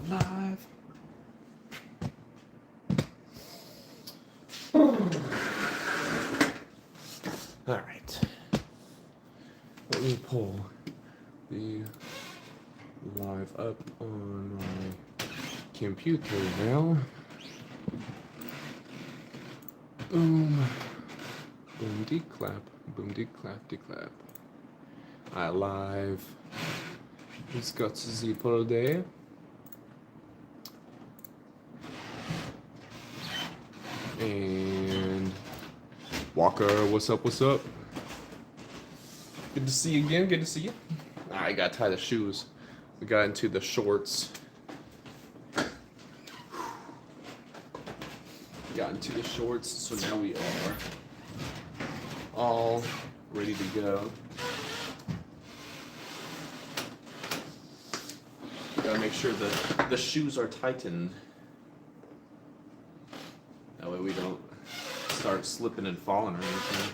live. All right. Let me pull the live up on my computer now. Boom. Boom de clap. Boom de clap de clap. I live. It's got the på det. And Walker, what's up? What's up? Good to see you again. Good to see you. I gotta tie the shoes. We got into the shorts. Got into the shorts, so now we are all ready to go. Gotta make sure that the shoes are tightened. That way we don't start slipping and falling or anything.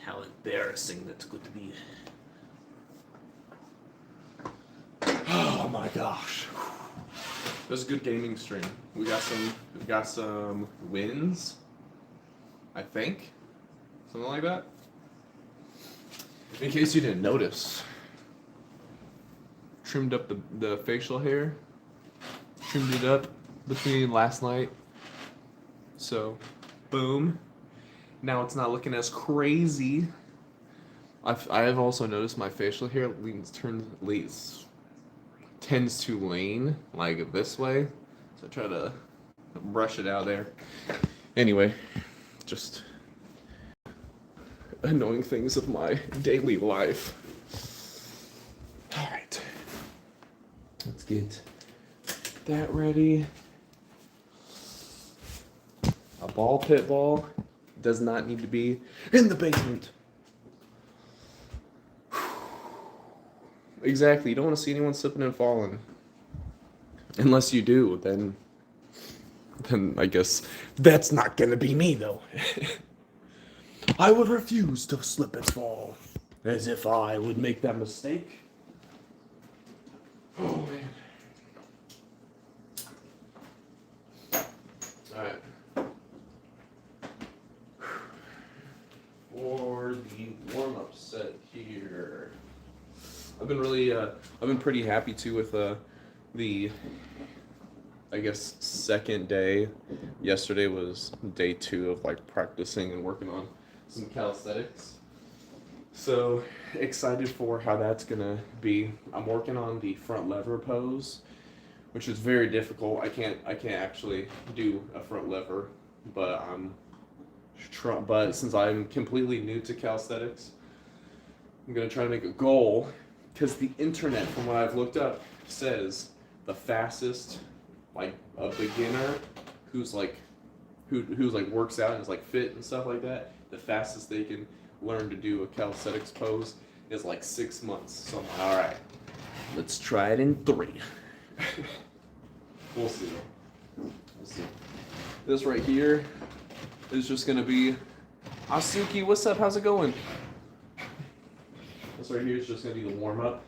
How embarrassing that's going to be. Oh my gosh. It was a good gaming stream. We got some wins, I think. Something like that. In case you didn't notice. Trimmed up the facial hair. Trimmed it up between last night. So, boom. Now it's not looking as crazy. I have also noticed my facial hair tends to lean like this way. So I try to brush it out there. Anyway, just annoying things of my daily life. All right. Let's get that ready. A ball pit ball does not need to be in the basement. Exactly. You don't want to see anyone slipping and falling. Unless you do, then I guess that's not gonna be me though. I would refuse to slip and fall. As if I would make that mistake. Oh man. Alright. For the warm-up set here. I've been pretty happy too with the I guess second day. Yesterday was day 2 of like practicing and working on some calisthenics. So excited for how that's gonna be. I'm working on the front lever pose, which is very difficult. I can't actually do a front lever, but but since I'm completely new to calisthenics, I'm gonna try to make a goal, because the internet, from what I've looked up, says the fastest, like a beginner who's like works out and is like fit and stuff like that, the fastest they can learn to do a calisthenics pose is like 6 months. So I'm like, all right, let's try it in 3. We'll see. This right here is just gonna be Asuki. What's up? How's it going? This right here is just gonna be the warm up.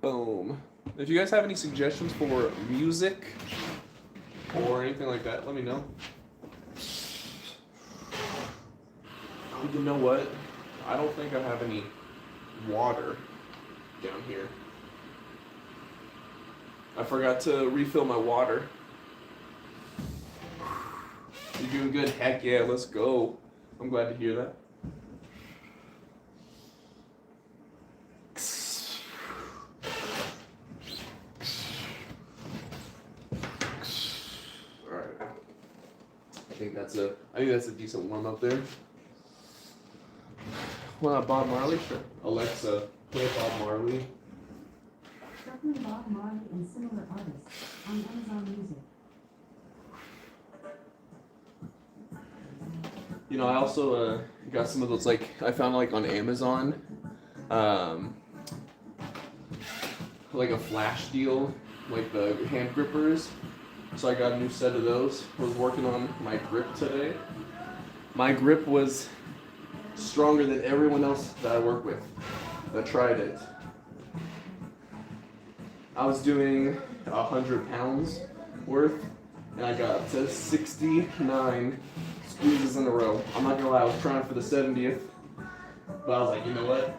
Boom. If you guys have any suggestions for music or anything like that, let me know. You know what? I don't think I have any water down here. I forgot to refill my water. You're doing good? Heck yeah, let's go. I'm glad to hear that. Alright. I think that's a decent warm up there. Well, Bob Marley, sure. Alexa, play Bob Marley. Shuffling Bob Marley and similar artists on Amazon Music. You know, I also got some of those, like, I found, like, on Amazon, like a flash deal, like the hand grippers. So I got a new set of those. I was working on my grip today. My grip was stronger than everyone else that I work with that tried it. I was doing 100 pounds worth, and I got to 69 squeezes in a row. I'm not gonna lie, I was trying for the 70th, but I was like, you know what?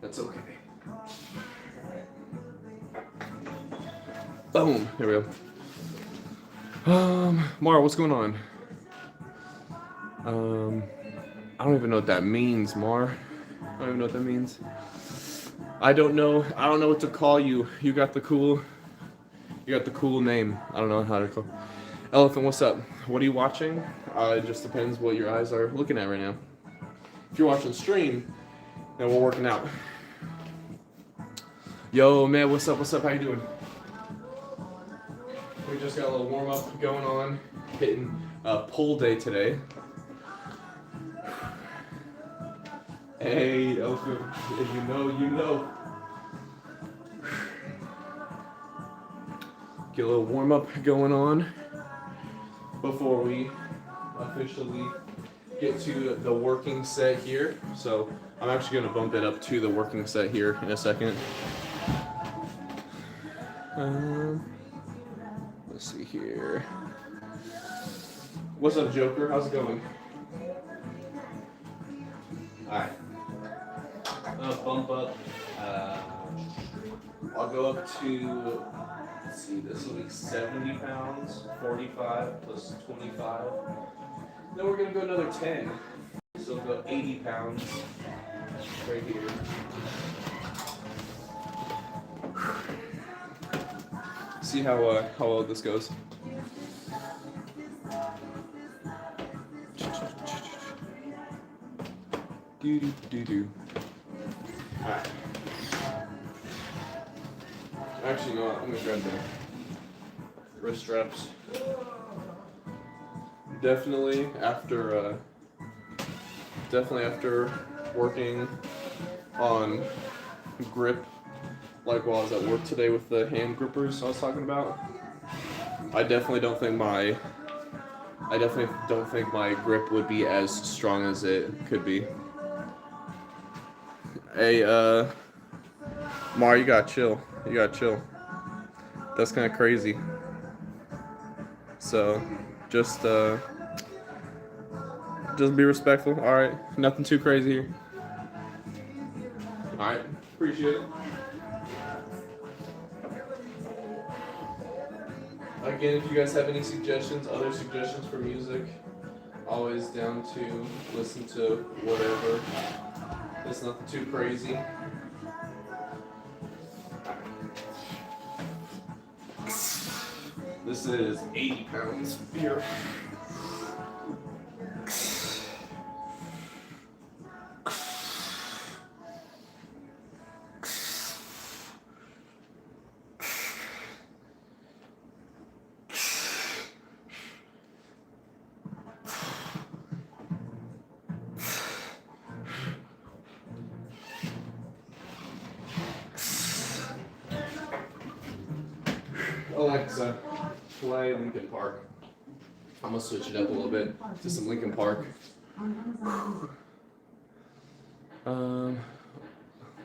That's okay. Boom. There we go. Mara, what's going on? I don't even know what that means, Mar. I don't even know what that means. I don't know what to call you. You got the cool name. I don't know how to call. Elephant, what's up? What are you watching? It just depends what your eyes are looking at right now. If you're watching stream, then we're working out. Yo, man, what's up? What's up? How you doing? We just got a little warm up going on, hitting pull day today. Hey, Elephant, if you know, you know. Get a little warm up going on before we officially get to the working set here. So I'm actually going to bump it up to the working set here in a second. Let's see here. What's up, Joker? How's it going? Alright. I'm gonna bump up. I'll go up to, let's see, this will be 70 pounds, 45 plus 25. Then we're gonna go another 10. So we'll go 80 pounds right here. See how well this goes. Do. Alright. Actually, no, I'm gonna grab the wrist straps. Definitely after working on grip, like while I was at work today with the hand grippers I was talking about, I definitely don't think my grip would be as strong as it could be. Hey, Mar, you gotta chill. You gotta chill. That's kind of crazy. So, just be respectful. All right, nothing too crazy here. All right, appreciate it. Again, if you guys have any suggestions, other suggestions for music, always down to listen to whatever. It's nothing too crazy. This is 80 pounds here. Alexa, play Linkin Park. I'm gonna switch it up a little bit to some Linkin Park.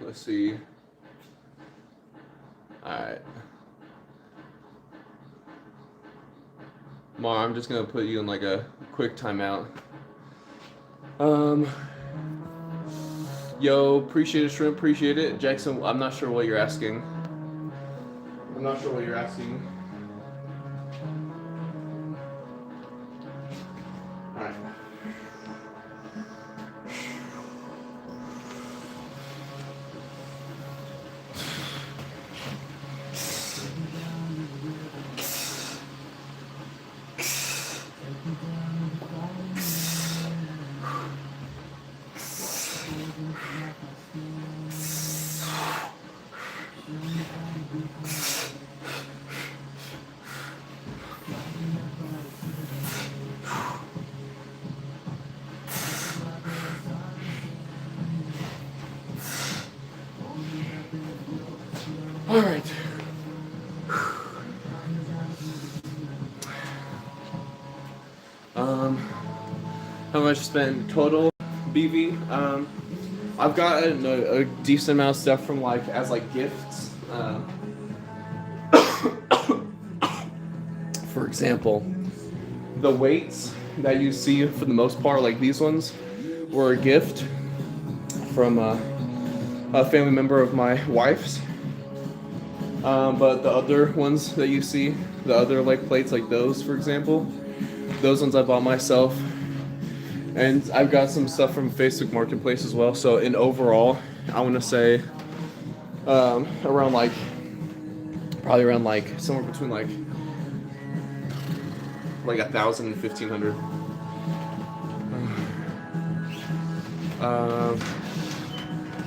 Let's see. Alright. Mar, I'm just gonna put you in like a quick timeout. Yo, appreciate it, Shrimp, appreciate it. Jackson, I'm not sure what you're asking. Alright. All right. How much spent total, BV? I've gotten a decent amount of stuff from like as like gifts. For example, the weights that you see for the most part, like these ones, were a gift from a family member of my wife's. But the other ones that you see, the other like plates like those, for example, those ones I bought myself. And I've got some stuff from Facebook Marketplace as well. So in overall, I want to say around like, probably around like somewhere between like 1,000 and 1,500.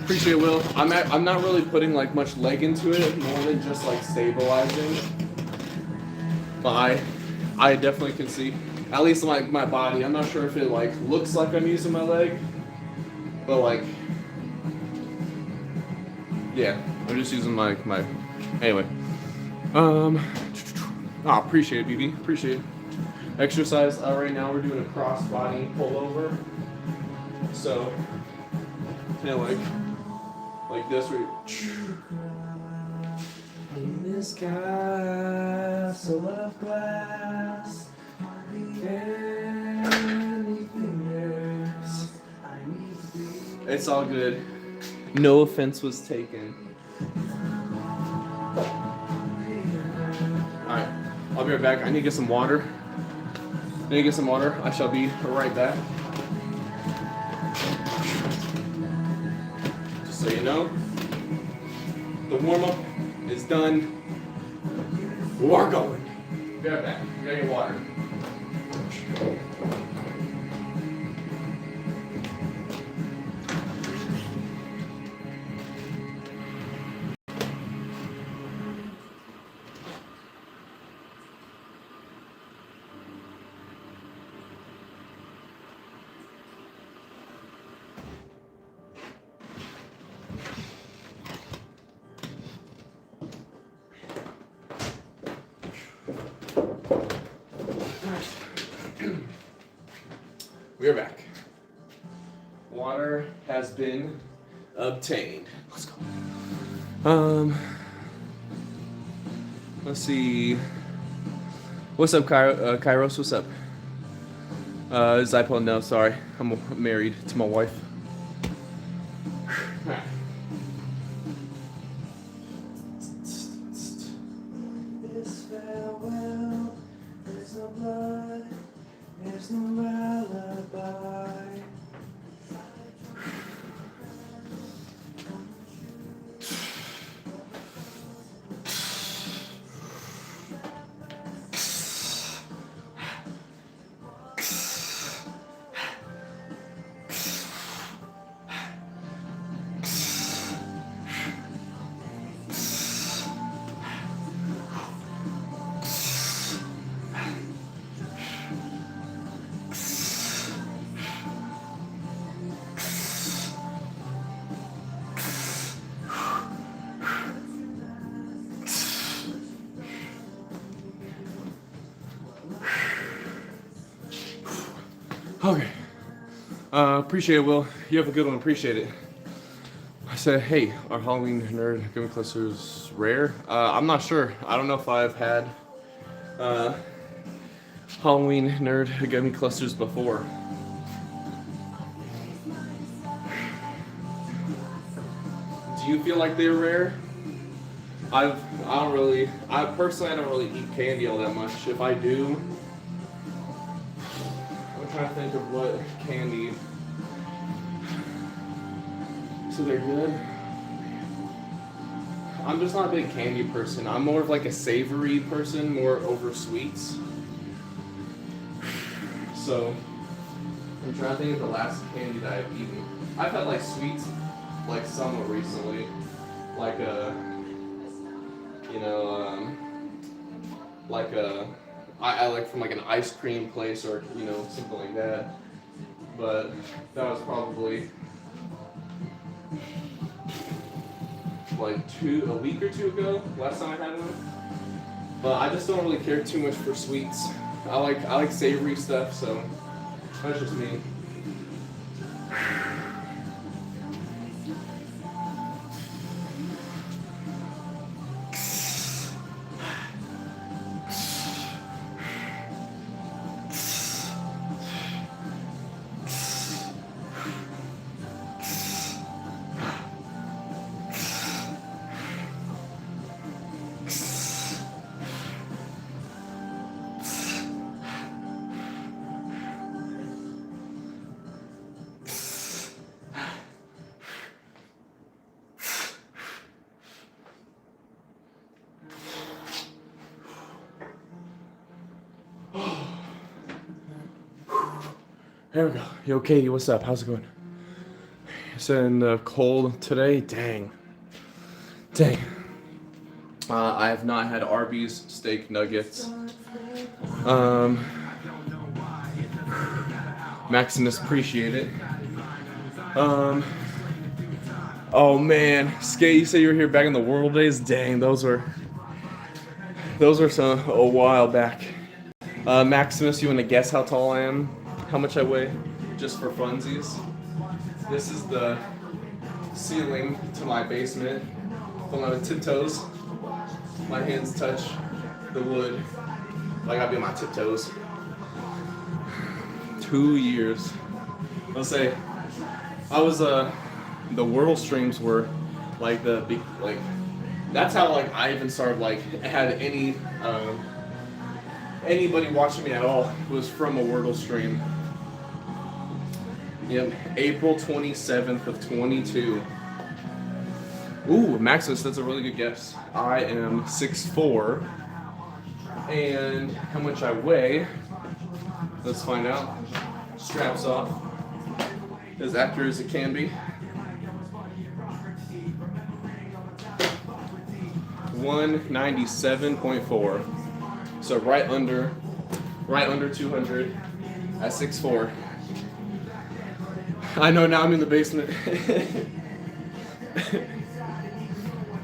Appreciate it, Will. I'm not really putting like much leg into it, more than just like stabilizing. But I definitely can see, at least like my body. I'm not sure if it like looks like I'm using my leg, but like, yeah, I'm just using my anyway. Appreciate it, BB. Appreciate it. Exercise. Right now we're doing a cross body pullover. So, yeah, like this. In this castle of glass, it's all good. No offense was taken. Alright, I'll be right back. I need to get some water. I shall be right back. Just so you know, the warm-up is done. We're going. Be right back. We gotta get water. We are back. Water has been obtained. Let's go. Let's see. What's up, Kairos? What's up? Zypel, no, sorry. I'm married to my wife. This farewell, there's no blood, there's no alibi. Okay. Appreciate it, Will. You have a good one. Appreciate it. I said, hey, are Halloween nerd gummy clusters rare? I'm not sure. I don't know if I've had Halloween nerd gummy clusters before. Do you feel like they're rare? I personally don't really eat candy all that much. If I do, I'm trying to think of what candy. So they're good. I'm just not a big candy person. I'm more of like a savory person, more over sweets. So I'm trying to think of the last candy that I've eaten. I've had like sweets like somewhat recently, like I like from like an ice cream place or something like that. But that was probably like a week or two ago, last time I had one. But I just don't really care too much for sweets. I like savory stuff, so that's just me. There we go. Yo, Katie, what's up? How's it going? It's in the cold today. Dang. I have not had Arby's steak nuggets. Maximus, appreciate it. Oh man, Skate, you say you were here back in the World days? Dang, those were a while back. Maximus, you want to guess how tall I am? How much I weigh? Just for funsies. This is the ceiling to my basement. On my tiptoes, my hands touch the wood. I gotta be on my tiptoes. 2 years. I'll say, I was the world streams were like the big that's how I even started had anybody watching me at all was from a Wordle stream. Yep, April 27th of 22. Ooh, Maximus, that's a really good guess. I am 6'4", and how much I weigh, let's find out. Straps off, as accurate as it can be. 197.4. So right under 200 at 6'4". I know, now I'm in the basement.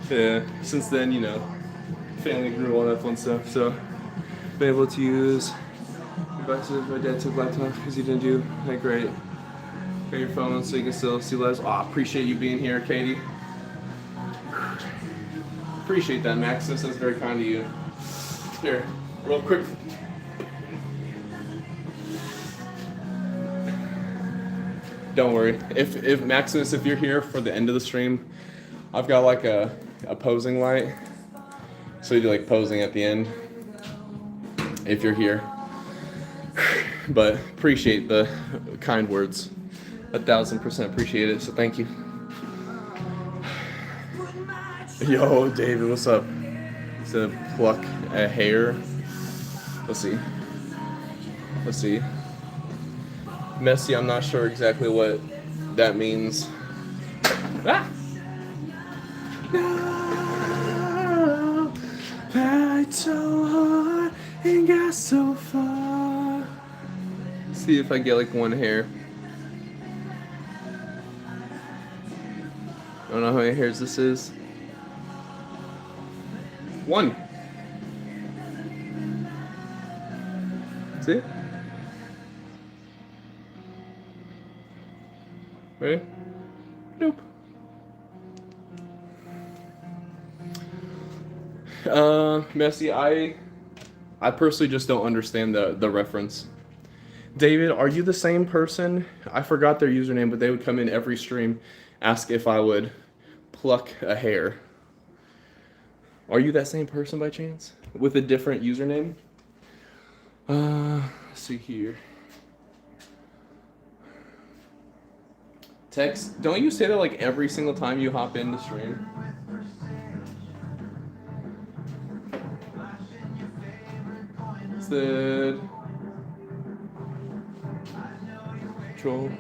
Yeah, since then, family grew, all that fun stuff. So, been able to use devices. My dad took laptop because he didn't do that great. Got your phone so you can still see lives. Oh, appreciate you being here, Katie. Appreciate that, Maximus. That's very kind of you. Here, real quick. Don't worry. If Maximus, if you're here for the end of the stream, I've got a posing light. So you do posing at the end. If you're here. But appreciate the kind words. 1,000% appreciate it. So thank you. Yo, David, what's up? To pluck a hair. Let's see. Messy, I'm not sure exactly what that means. Ah! No, tried so hard and got so far. See if I get one hair. I don't know how many hairs this is. 1. See? Ready? Nope. Messy, I personally just don't understand the reference. David, are you the same person? I forgot their username, but they would come in every stream, ask if I would pluck a hair. Are you that same person by chance? With a different username? Let's see here. Text, don't you say that every single time you hop in the stream? Said troll.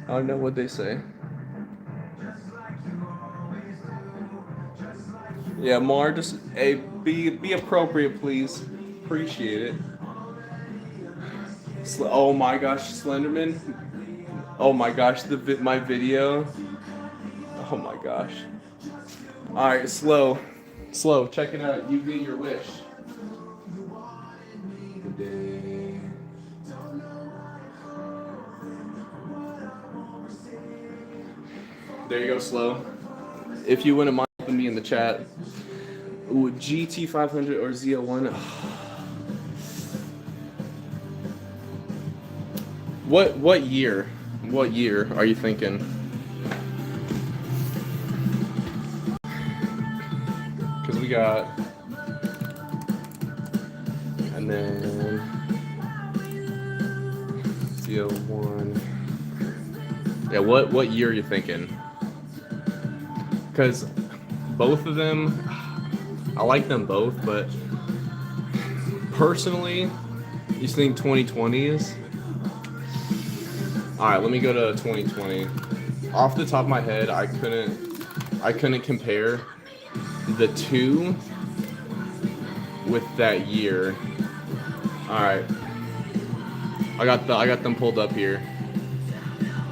I don't know what they say. Yeah, Mar, just be appropriate, please. Appreciate it. Oh my gosh, Slenderman. Oh my gosh, my video. Oh my gosh. All right, slow. Check it out. You get your wish. There you go, slow. If you wouldn't mind helping me in the chat. Ooh, GT500 or Z01. What year? What year are you thinking? Because we got, and then Z01. Yeah, what year are you thinking? Because both of them, I like them both, but personally, you think 2020s? All right, let me go to 2020. Off the top of my head, I couldn't compare the two with that year. All right, I got them pulled up here.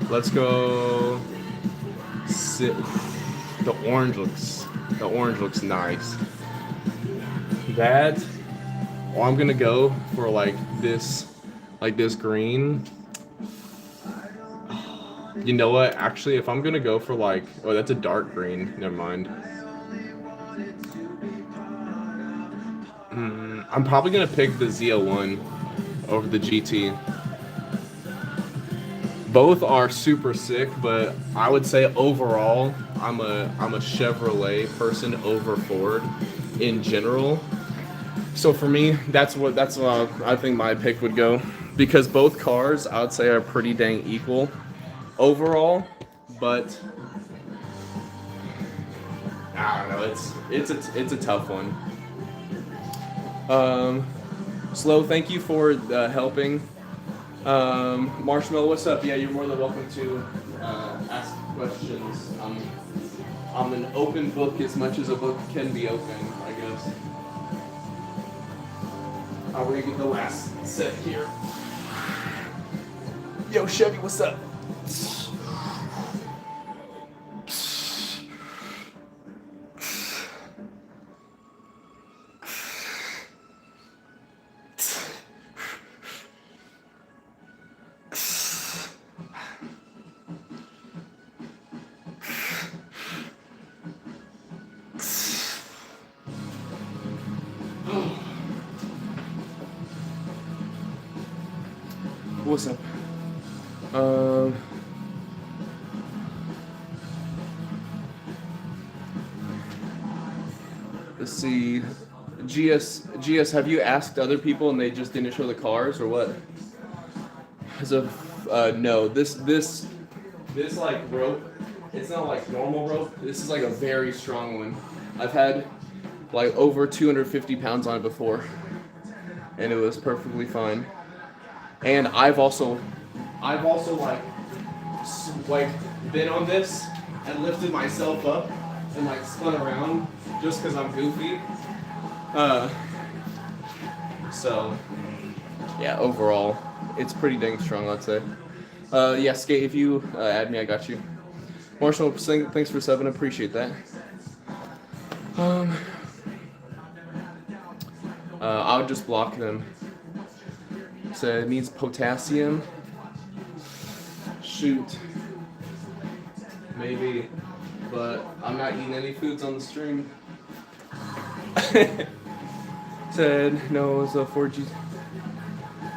Let's go. The orange looks nice. That, or I'm gonna go for like this green. You know what? Actually, if I'm gonna go for like, oh, that's a dark green. Never mind. I'm probably gonna pick the Z01 over the GT. Both are super sick, but I would say overall, I'm a Chevrolet person over Ford in general. So for me, that's what I think my pick would go, because both cars I would say are pretty dang equal overall, but I don't know. It's a tough one. Slow, thank you for helping. Marshmallow, what's up? Yeah, you're more than welcome to ask questions. I'm an open book as much as a book can be open, I guess. We're gonna get the last set here. Yo, Chevy, what's up? What's up? Let's see. GS, have you asked other people and they just didn't show the cars, or what? No, this like rope, it's not like normal rope. This is like a very strong one. I've had like over 250 pounds on it before, and it was perfectly fine. And I've also like been on this and lifted myself up and like spun around just because I'm goofy. So yeah, overall, it's pretty dang strong, I'd say. Yeah, Skate, if you add me, I got you. Marshall, thanks for subbing, appreciate that. I would just block them. So it needs potassium. Shoot. Maybe. But I'm not eating any foods on the stream. Said no, it was a 4G.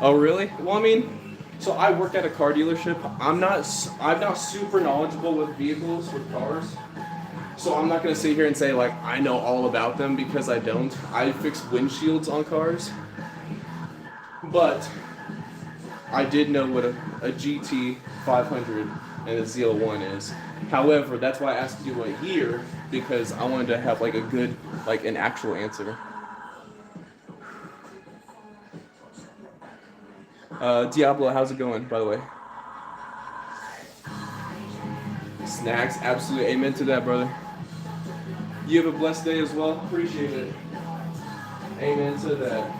Oh really? Well, I mean, so I work at a car dealership. I'm not super knowledgeable with vehicles, with cars. So I'm not gonna sit here and say like I know all about them, because I don't. I fix windshields on cars. But I did know what a GT 500 and a Z01 is. However, that's why I asked you what year, because I wanted to have like a good, like an actual answer. Diablo, how's it going, by the way? Snacks, absolutely, amen to that, brother. You have a blessed day as well, appreciate it. Amen to that.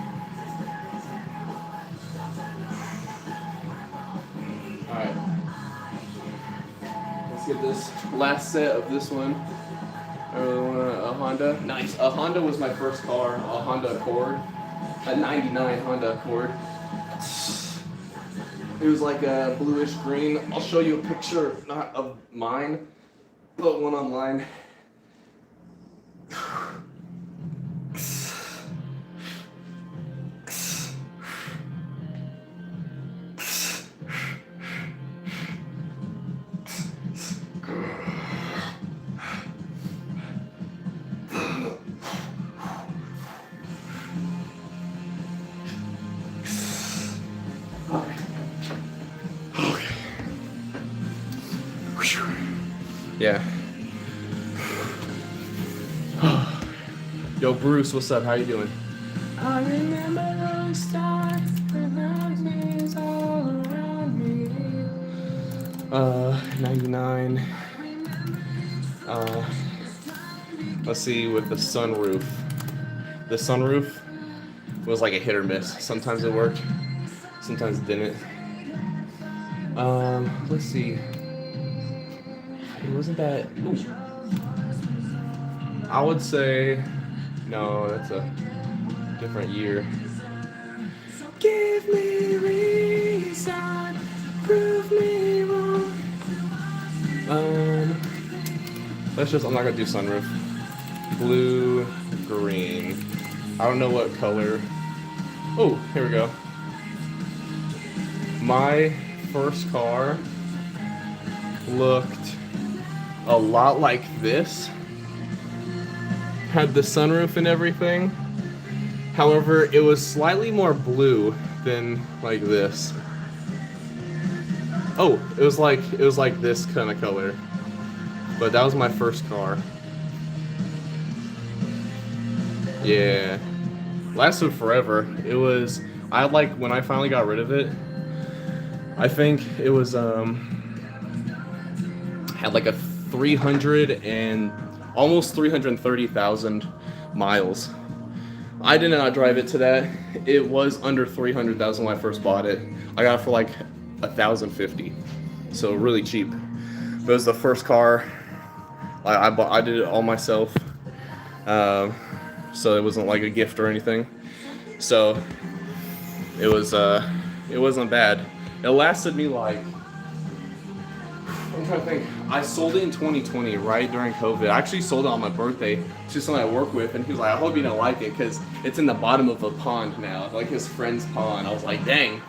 Alright. Let's get this last set of this one. A Honda. Nice. A Honda was my first car. A Honda Accord. A 99 Honda Accord. It was like a bluish green. I'll show you a picture, not of mine, but one online. Yeah. Yo, Bruce, what's up? How you doing? I remember those stars, the mountains all around me. $99. Let's see with the sunroof. The sunroof was like a hit or miss. Sometimes it worked, sometimes it didn't. Let's see. It wasn't that. Ooh. I would say no. That's a different year. Give me reason, prove me wrong. Let's just. I'm not gonna do sunroof. Blue, green. I don't know what color. Oh, here we go. My first car looked a lot like this. Had the sunroof and everything. However, it was slightly more blue than like this. Oh, it was like this kind of color. But that was my first car. Yeah. Lasted forever. It was I like when I finally got rid of it, I think it was had like a 300 and almost 330,000 miles. I did not drive it to that. It was under 300,000 when I first bought it. I got it for like 1,050, so really cheap. But it was the first car I bought. I did it all myself, so it wasn't like a gift or anything. So it wasn't bad. It lasted me like, I'm trying to think. I sold it in 2020, right during COVID. I actually sold it on my birthday to someone I work with, and he was like, I hope you don't like it because it's in the bottom of a pond now, like his friend's pond. I was like, dang.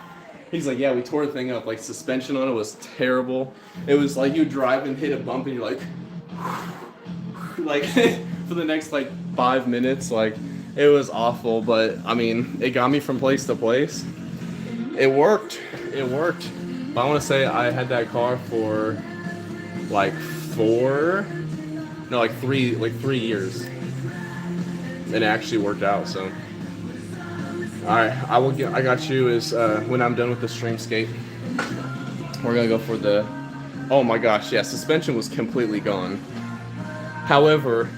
He's like, yeah, we tore the thing up. Like, suspension on it was terrible. It was like you drive and hit a bump and you're like for the next like 5 minutes. Like, it was awful, but I mean, it got me from place to place. It worked. But I want to say I had that car for like 3 years, and it actually worked out. So, all right, I got you is when I'm done with the Streamscape, we're gonna go for the. Oh my gosh, yeah, suspension was completely gone. However,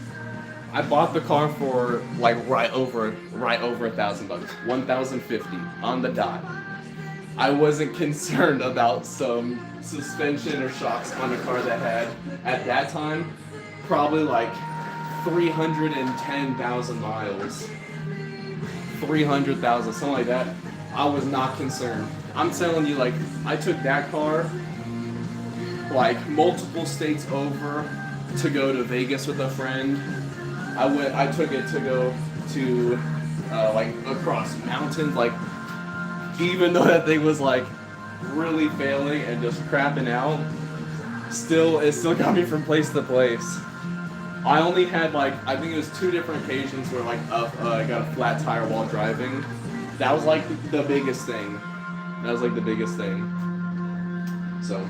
I bought the car for like right over $1,000, $1,050 on the dot. I wasn't concerned about some suspension or shocks on a car that had, at that time, probably like 310,000 miles. 300,000, something like that. I was not concerned. I'm telling you, like, I took that car like multiple states over to go to Vegas with a friend. I took it to go to like across mountains, like, even though that thing was like really failing and just crapping out, it still got me from place to place. I only had like, I think it was 2 different occasions where like I got a flat tire while driving. That was like the biggest thing. So,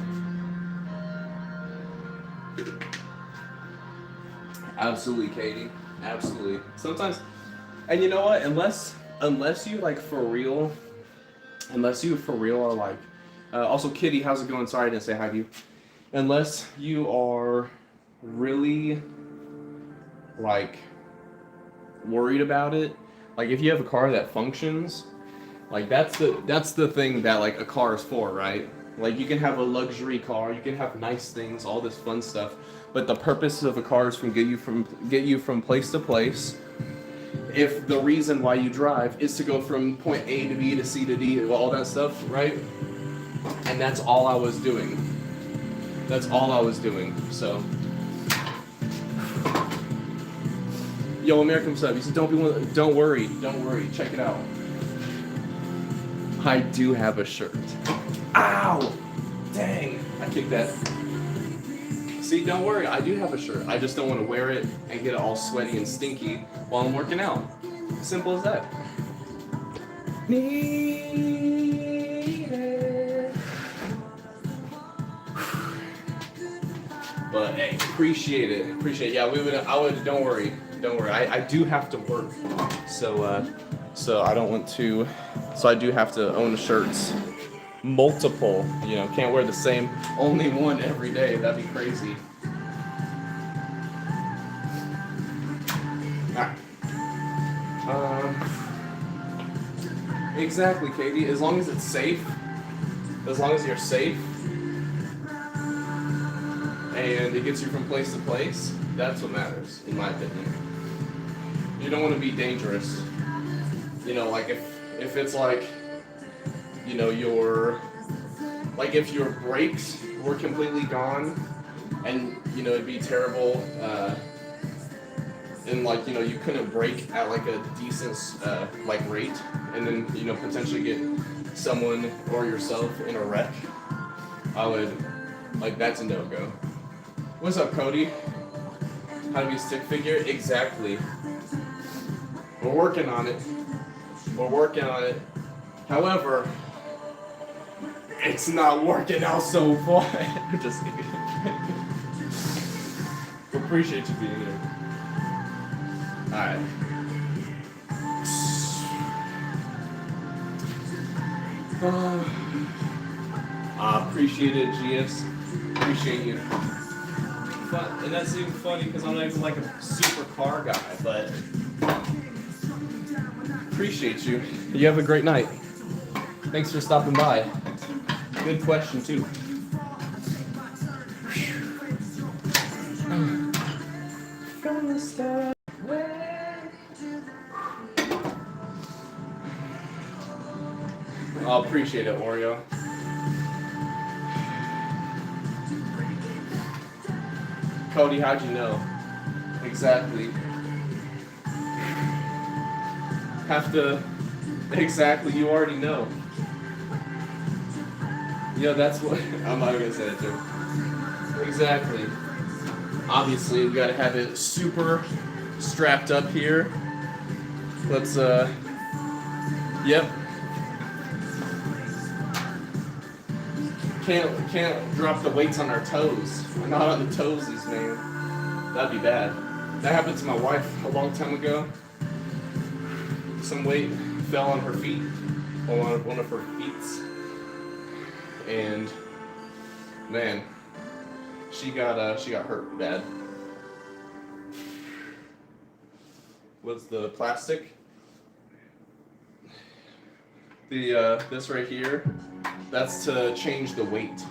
absolutely, Katie. Absolutely. Sometimes, and you know what? Unless you like for real are like, also Kitty, how's it going? Sorry I didn't say hi to you. Unless you are really like worried about it, like if you have a car that functions, like that's the thing that like a car is for, right? Like you can have a luxury car, you can have nice things, all this fun stuff, but the purpose of a car is get you from place to place. If the reason why you drive is to go from point A to B to C to D, all that stuff, right? And that's all I was doing. So, yo, America, what's up? He said, don't worry. Check it out. I do have a shirt. Ow! Dang! I kicked that. See, don't worry. I do have a shirt. I just don't want to wear it and get it all sweaty and stinky while I'm working out. Simple as that. But hey, appreciate it. Yeah, I would. Don't worry. I do have to work, so I don't want to. So I do have to own the shirts. multiple. You know, can't wear the same only one every day. That'd be crazy. Exactly, Katie. As long as it's safe, as long as you're safe, and it gets you from place to place, that's what matters, in my opinion. You don't want to be dangerous. You know, like if it's like, you know, like if your brakes were completely gone, and you know it'd be terrible. And like, you know, you couldn't brake at like a decent like rate, and then, you know, potentially get someone or yourself in a wreck, I would, like, that's a no-go. What's up, Cody? How to be a stick figure? Exactly. We're working on it. We're working on it. However, it's not working out so far. Just kidding. Appreciate you being here. Alright. I appreciate it, GS. Appreciate you. But, and that's even funny because I'm not even like a super car guy, but appreciate you. You have a great night. Thanks for stopping by. Good question, too. I'll appreciate it, Oreo. Cody, how'd you know? Exactly. Exactly, you already know. Yeah, that's what, I'm not gonna say that too. Exactly. Obviously, we gotta have it super strapped up here. Let's, yep. Can't drop the weights on our toes. Not on the toesies, man. That'd be bad. That happened to my wife a long time ago. Some weight fell on her feet, on one of her feet, and man, she got hurt bad. What's the plastic? This right here, that's to change the weight.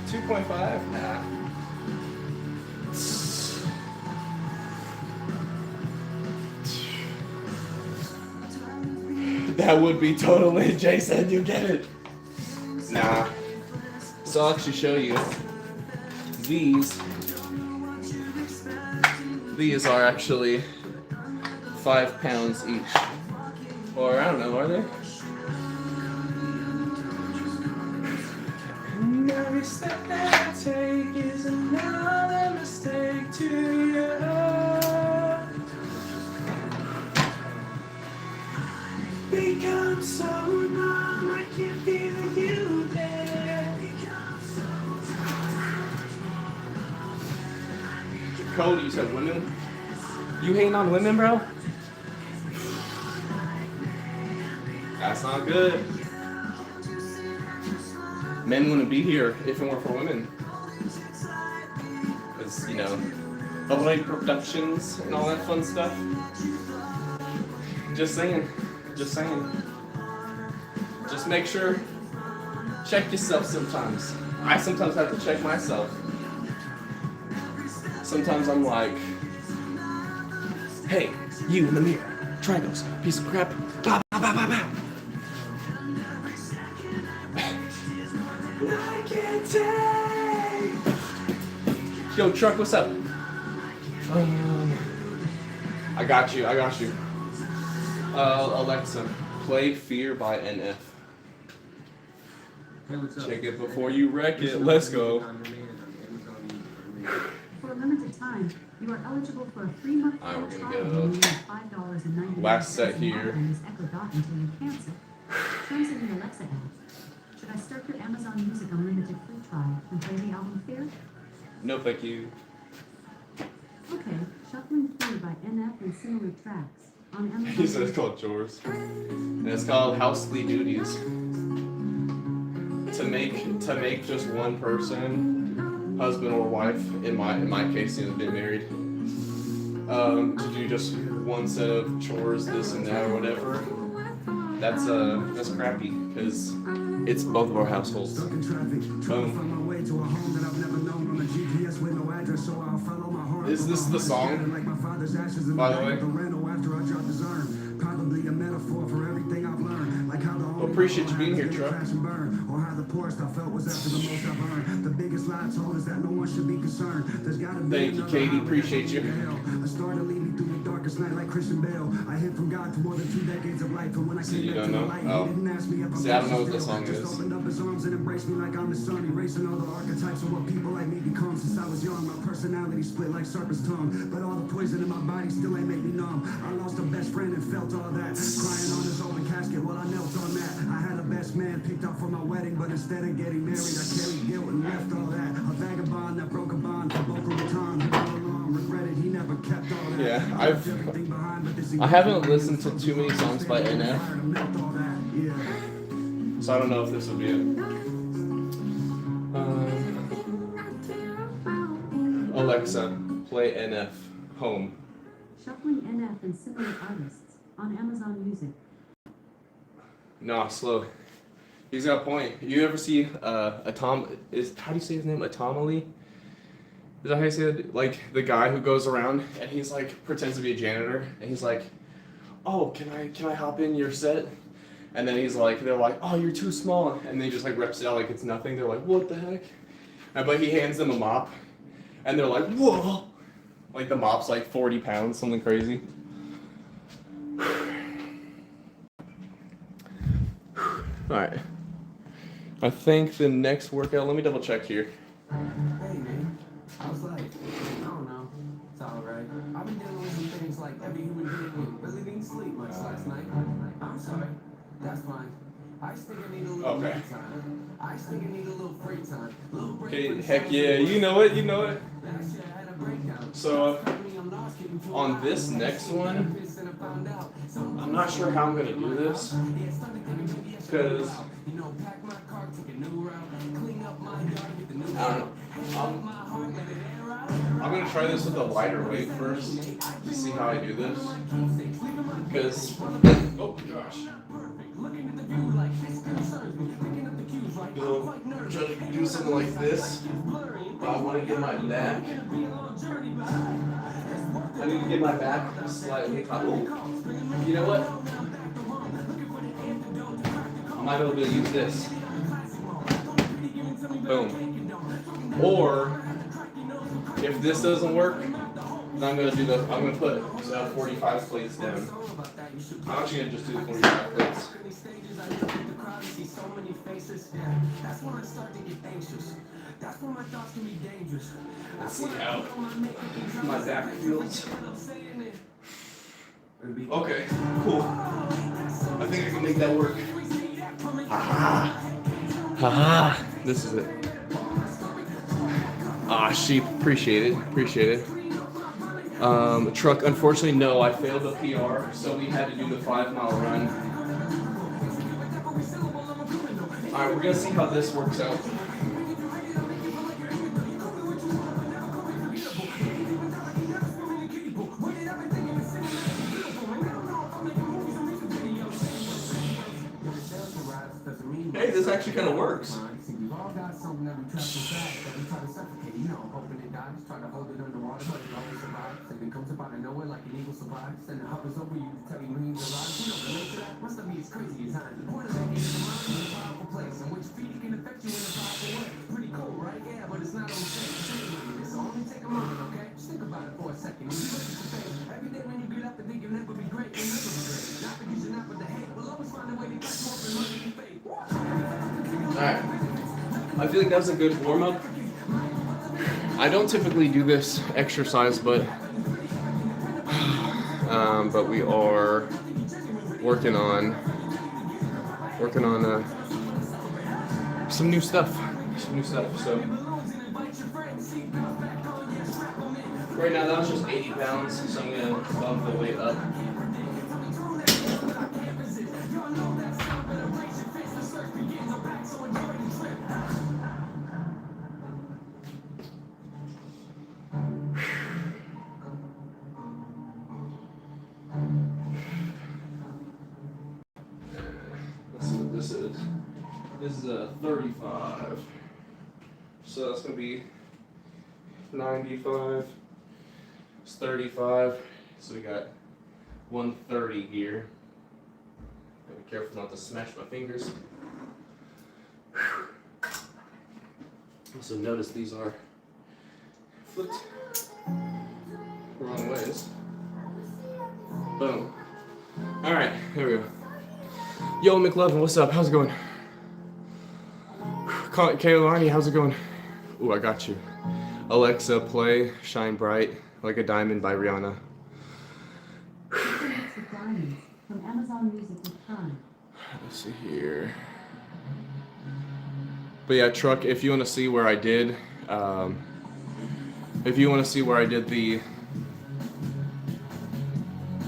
$2.5? Nah. That would be totally, Jason, you get it. Nah. So I'll actually show you. These are actually 5 pounds each. Or I don't know, are they? Every step that I take is another mistake to you. Become so numb, I can't feel you there. Cody, you said women? You hating on women, bro? That's not good. Men wouldn't be here if it weren't for women. Because, you know, LA Productions and all that fun stuff. Just saying. Just saying. Just make sure, check yourself sometimes. I sometimes have to check myself. Sometimes I'm like, hey, you in the mirror, triangles, piece of crap, blah, blah, blah, blah, blah. I can't take. Yo, truck, what's up? I got you. Alexa, play Fear by NF. Hey, what's up? Check it before you wreck it. Let's go. For a limited time, you are eligible for a 3-month Alright, we're gonna trial go. only at $5.99 Last set here. on this Echo Dot until you cancel. Terms in the Alexa app. Should I start your Amazon Music Unlimited free trial and play the album Fear? No, thank you. Okay, Shuffling Fear by NF NF and similar tracks on Amazon. He said it's called chores. And it's called housely duties. To make just one person, husband or wife, in my case, you know, been married, to do just one set of chores, this and that or whatever. That's crappy because it's both of our households. Is this the song, by the way? Probably a metaphor for everything I've learned. Like how the well, appreciate you being here, Chuck. Or how the poorest I felt was after the most I've earned. The biggest lie told us that no one should be concerned. There's gotta be. Thank you, Katie. Appreciate you. A star to lead me through the darkest night like Christian Bale. I hid from God for more than 2 decades of life. And when I came back to the light, he didn't ask me if I'm. See, I don't know what this song is. Just opened up his arms and embraced me like I'm his son. Erasing all the archetypes of what people like me become. Since I was young, my personality split like serpent's tongue. But all the poison in my body still ain't make me numb. I lost a best friend and felt all that. Crying on his open casket while I knelt on that. I had a best man picked out for my wedding, but instead of getting married, I carried guilt and left all that. A vagabond that broke a bond for Boca Raton. Who all along regretted he never kept all that. Yeah, I haven't listened to too many songs by NF, so I don't know if this will be it. Alexa, play NF home. Shuffling NF and similar artists on Amazon Music. Nah, slow. He's got a point. You ever see how do you say his name? Atomali? Is that how you say it? Like the guy who goes around and he's like pretends to be a janitor and he's like, oh, can I hop in your set? And then they're like, oh, you're too small, and they just like reps it out like it's nothing. They're like, what the heck? But he hands them a mop, and they're like, whoa! Like the mop's like 40 pounds, something crazy. Alright. I think the next workout, let me double check here. Hey man, I was like, I don't know, it's alright. I've been dealing with some things like every human being really didn't sleep much last night. I'm sorry, that's fine. I think I need a little free time. I think I need a little free time. Okay, heck yeah, you know it. So, on this next one, I'm not sure how I'm going to do this, because, I don't know, I'm going to try this with a lighter weight first, to see how I do this, because, oh gosh. Try to do something like this. I want to get my back. I need to get my back slightly up. You know what? I might be able to use this. Boom. Or if this doesn't work, then I'm gonna put 45 plates down. I'm actually gonna just do the 45 plates. So many faces, that's when I start to get anxious. That's when my thoughts can be dangerous. Let's see how my back feels. Okay, cool. I think I can make that work. Haha. This is it. Sheep. Appreciate it. Truck. Unfortunately, no. I failed the PR, so we had to do the 5-mile run. Alright, we're gonna see how this works out. Hey, this actually kind of works. Alright, I feel like that's a good warm-up. I don't typically do this exercise, but we are working on some new stuff. So Right now, that was just 80 pounds, so I'm gonna bump the weight up. Let's see what this is. This is a 35. So that's gonna be 95. It's 35. So we got 130 here. Gotta be careful not to smash my fingers. Also notice these are flipped the wrong ways. Boom. Alright, here we go. Yo, McLovin, what's up? How's it going? Kaylani, how's it going? Ooh, I got you. Alexa, play Shine Bright Like a Diamond by Rihanna. It's a mix of diamonds from Amazon Music with Prime. Let's see here. But yeah, Truck, if you want to see where I did, if you want to see where I did the,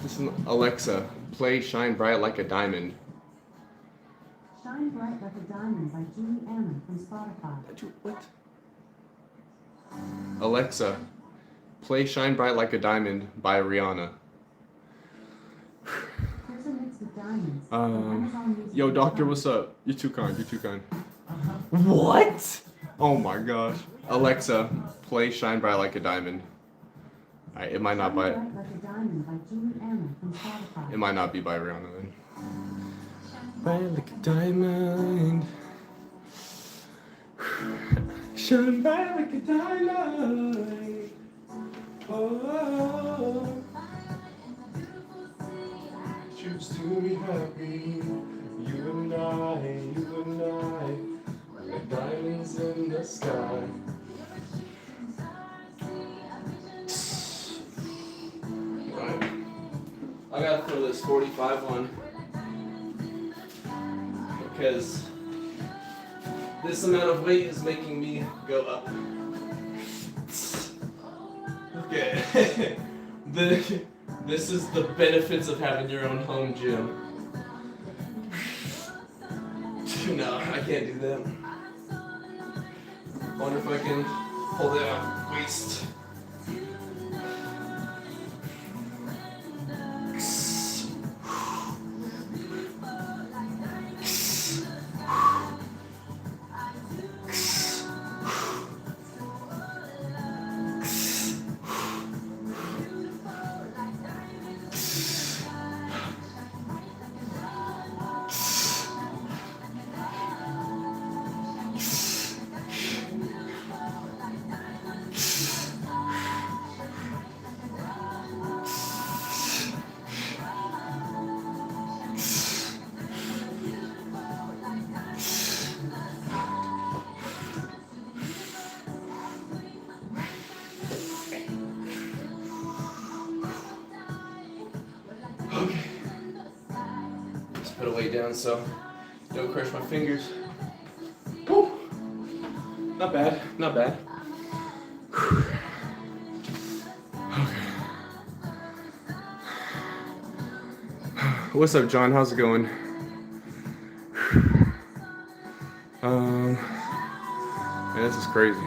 this is Alexa, play Shine Bright Like a Diamond. Shine Bright Like a Diamond by Julie Ammon from Spotify. What? Alexa, play Shine Bright Like a Diamond by Rihanna. Here's a mix of diamonds from Amazon Music Yo, with Doctor, Prime. what's up? You're too kind, you're too kind. What? Oh my gosh. Alexa, play Shine Bright Like a Diamond. Alright, it might not Shine by Bright Like a Diamond by Julie Ammon from Spotify. it might not be by Rihanna then. Bright like a diamond. Shine bright like a diamond. Oh, choose to be happy. You and I, like diamonds in the sky. Right. I gotta throw this 45 on because this amount of weight is making me go up. Okay. This is the benefits of having your own home gym. No, I can't do that. I wonder if I can hold it on my waist. Okay. Let's put a weight down so don't crush my fingers. Woo. Not bad, not bad. Okay. What's up, John? How's it going? Man, this is crazy.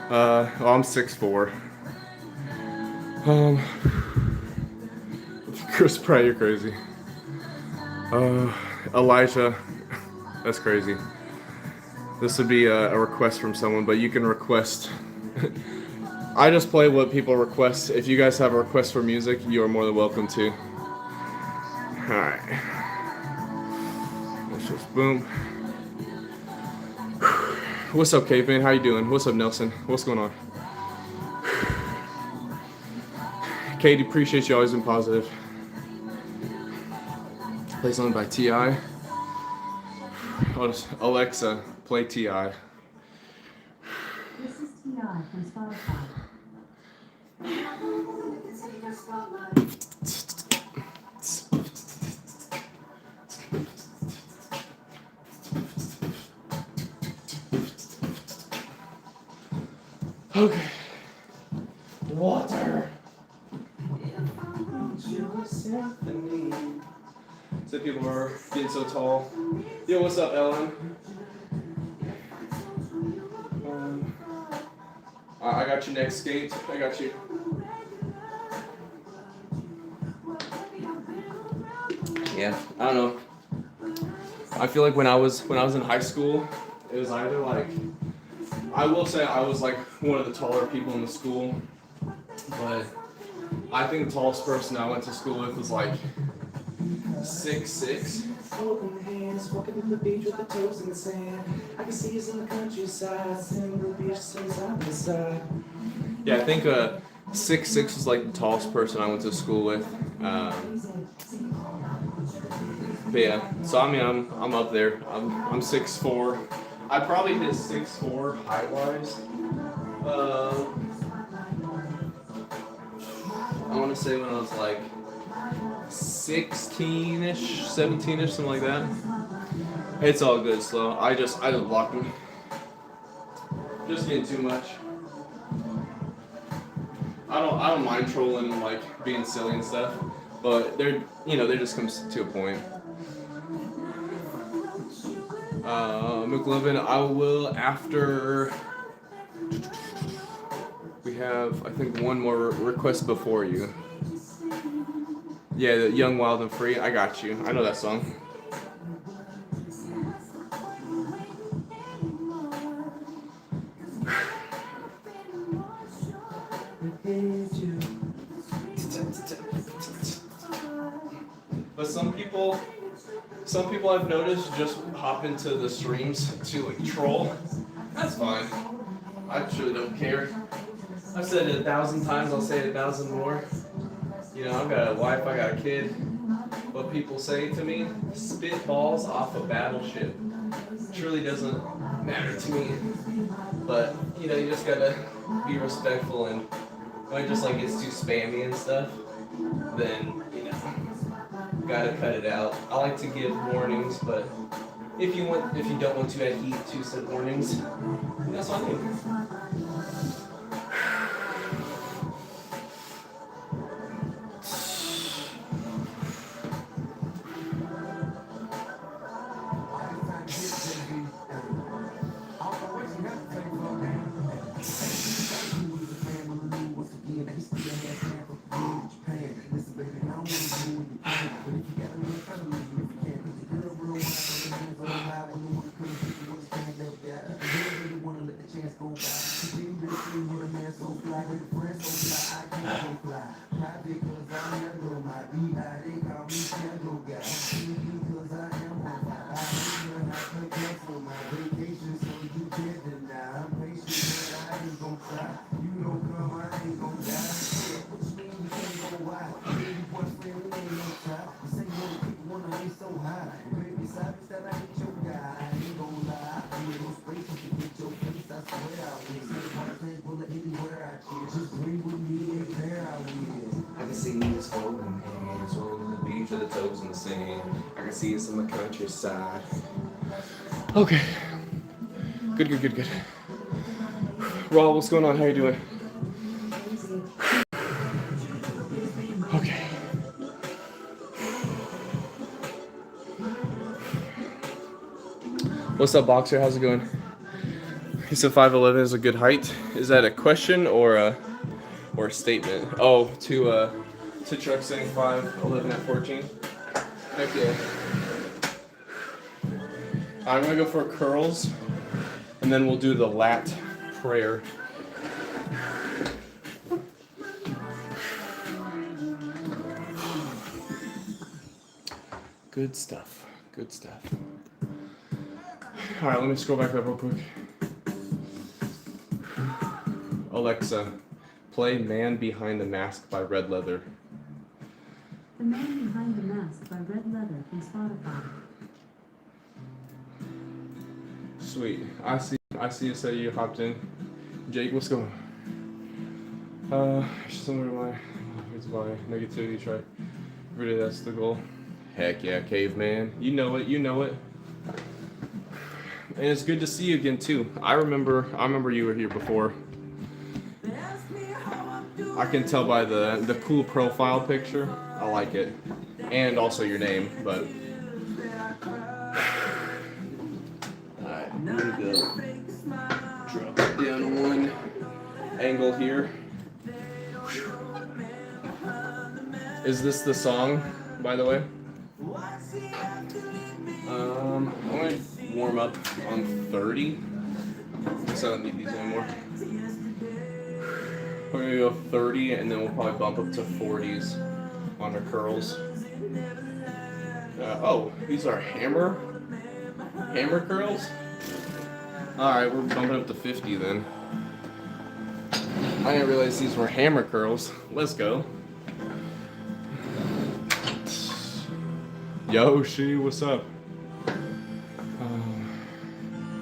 I'm 6'4". Chris Pratt, you're crazy. Elijah, that's crazy. This would be a request from someone, but you can request. I just play what people request. If you guys have a request for music, you are more than welcome to. Alright. Let's just boom. What's up, Caveman? How you doing? What's up, Nelson? What's going on? Katie, appreciate you always been positive. Play something by T.I. Alexa, play T.I. This is T.I. from Spotify. Okay. water. So people are getting so tall. Yo, what's up, Ellen? I got you next skate. I got you. Yeah, I don't know. I feel like when I was in high school, it was either like, I will say I was like one of the taller people in the school, but I think the tallest person I went to school with was like 6'6". Holding hands, walking to the beach with the toes in the sand. I can see us in the countryside, sitting on the beach, side by side. Yeah, I think 6'6" was like the tallest person I went to school with. But yeah, so I mean I'm up there. I'm 6'4". I probably hit 6'4" height wise. I want to say when I was like 16ish, 17ish, something like that. It's all good, Slow. I just blocked him. Just getting too much. I don't mind trolling and like being silly and stuff, but there just comes to a point. McLovin, I will after. We have, I think, one more request before you. Yeah, the Young, Wild, and Free. I got you. I know that song. But some people I've noticed just hop into the streams to like troll. That's fine. I truly don't care. I've said it 1,000 times, I'll say it 1,000 more. You know, I've got a wife, I got a kid. What people say to me, spit balls off a battleship. Truly doesn't matter to me. But, you know, you just gotta be respectful, and when it just like gets too spammy and stuff, then, you know, gotta cut it out. I like to give warnings, but if you don't want to add heat to said warnings, that's on you. I can see us holding hands, rolling the beach with the toes in the sand. I can see us in the countryside. Okay. Good. Rob, what's going on? How you doing? Okay. What's up, Boxer? How's it going? He said 5'11" is a good height. Is that a question or a statement? Oh, to Chuck saying 5'11" at 14. Heck yeah. I'm gonna go for curls, and then we'll do the lat prayer. Good stuff. All right, let me scroll back up real quick. Alexa, play Man Behind the Mask by Red Leather. The Man Behind the Mask by Red Leather from Spotify. Sweet. I see you say you hopped in. Jake, what's going on? Similar to my negativity try. Really, that's the goal. Heck yeah, caveman. You know it. And it's good to see you again too. I remember you were here before. I can tell by the cool profile picture. I like it, and also your name. But alright, I'm gonna go drop it down one angle here. Is this the song, by the way? I'm gonna warm up on 30, so I don't need these anymore. We're gonna go 30, and then we'll probably bump up to 40s on our curls. Oh, these are hammer curls? Alright, we're bumping up to 50 then. I didn't realize these were hammer curls. Let's go. Yoshi, what's up?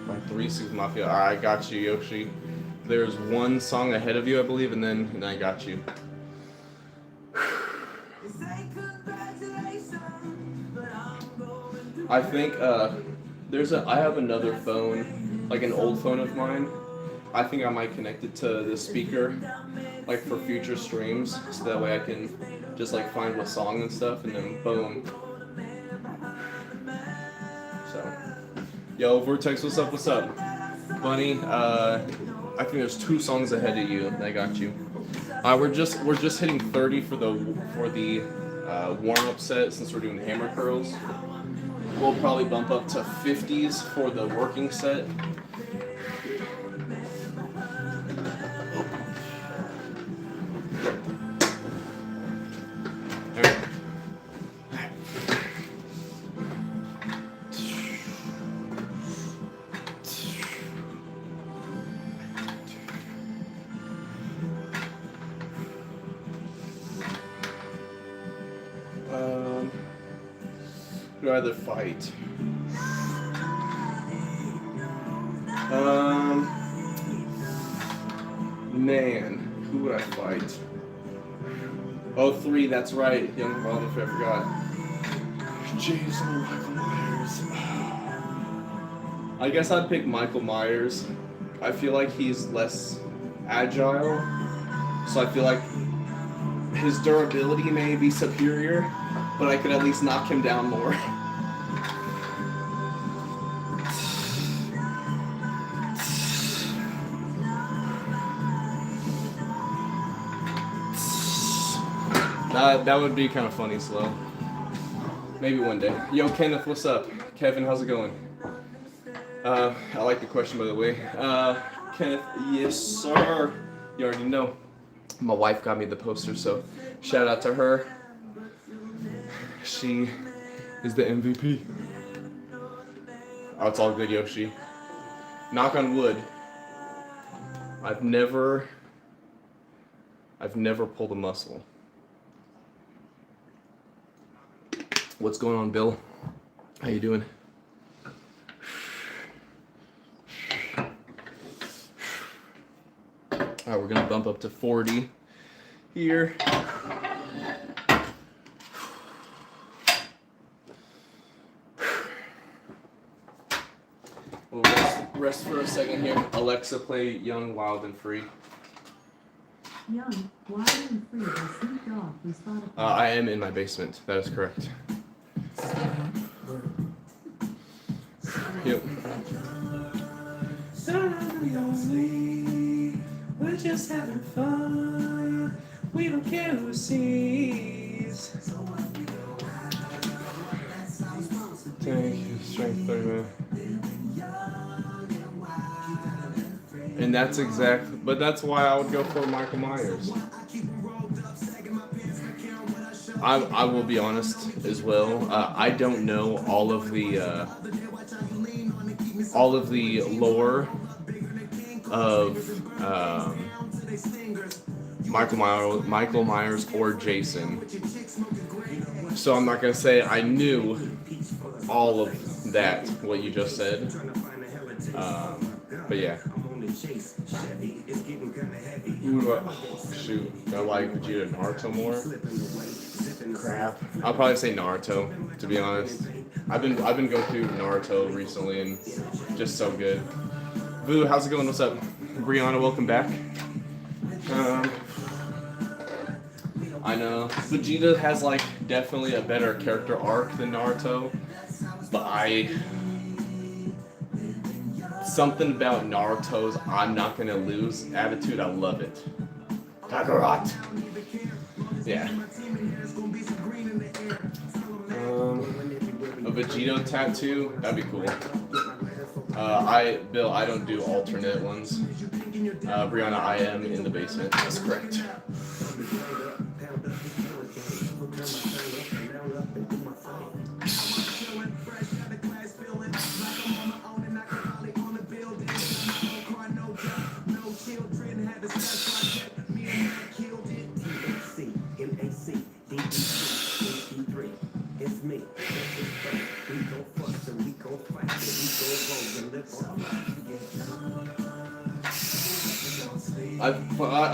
My 3-6 Mafia. Alright, I got you, Yoshi. There's one song ahead of you, I believe, and then I got you. I think I have another phone, like an old phone of mine. I think I might connect it to the speaker, like for future streams, so that way I can just like find what song and stuff, and then boom. So, yo, Vortex, what's up? What's up, Bunny? I think there's 2 songs ahead of you. I got you. We're just hitting 30 for the warm-up set since we're doing hammer curls. We'll probably bump up to 50s for the working set. Who I'd rather fight? Man, who would I fight? Oh, 3, that's right. Young Father, I forgot. Jason or Michael Myers. I guess I'd pick Michael Myers. I feel like he's less agile, so I feel like his durability may be superior, but I could at least knock him down more. That would be kind of funny, slow. Maybe one day. Yo, Kenneth, what's up? Kevin, how's it going? I like the question, by the way. Kenneth, yes, sir. You already know. My wife got me the poster, so shout out to her. She is the MVP. Oh, it's all good, Yoshi. Knock on wood. I've never pulled a muscle. What's going on, Bill? How you doing? Alright, we're gonna bump up to 40 here. We'll rest for a second here. Alexa, play Young, Wild, and Free. Young, Wild, and Free by Snoop Dogg from Spotify. I am in my basement. That is correct. Yep. We're just having fun. We don't care who sees. Strength 30. And that's but that's why I would go for Michael Myers. I will be honest as well. I don't know all of the lore of Michael Myers or Jason. So I'm not gonna say I knew all of that, what you just said. But yeah. Shoot, I like Vegeta Naruto more. Crap. I'll probably say Naruto, to be honest. I've been going through Naruto recently and just so good. Vu, how's it going? What's up? Brianna, welcome back. I know. Vegeta has like definitely a better character arc than Naruto, but something about Naruto's "I'm not gonna lose" attitude. I love it. Kakarot. Yeah. A Vegito tattoo. That'd be cool. Bill, I don't do alternate ones. Brianna, I am in the basement. That's correct. I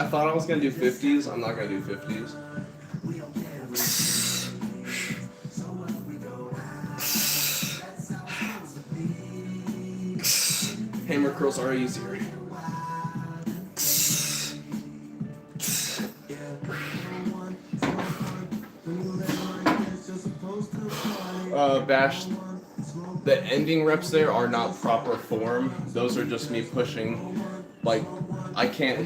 thought I was gonna do 50s. I'm not gonna do 50s. Hammer curls are easier. Bash, the ending reps there are not proper form. Those are just me pushing. Like, I can't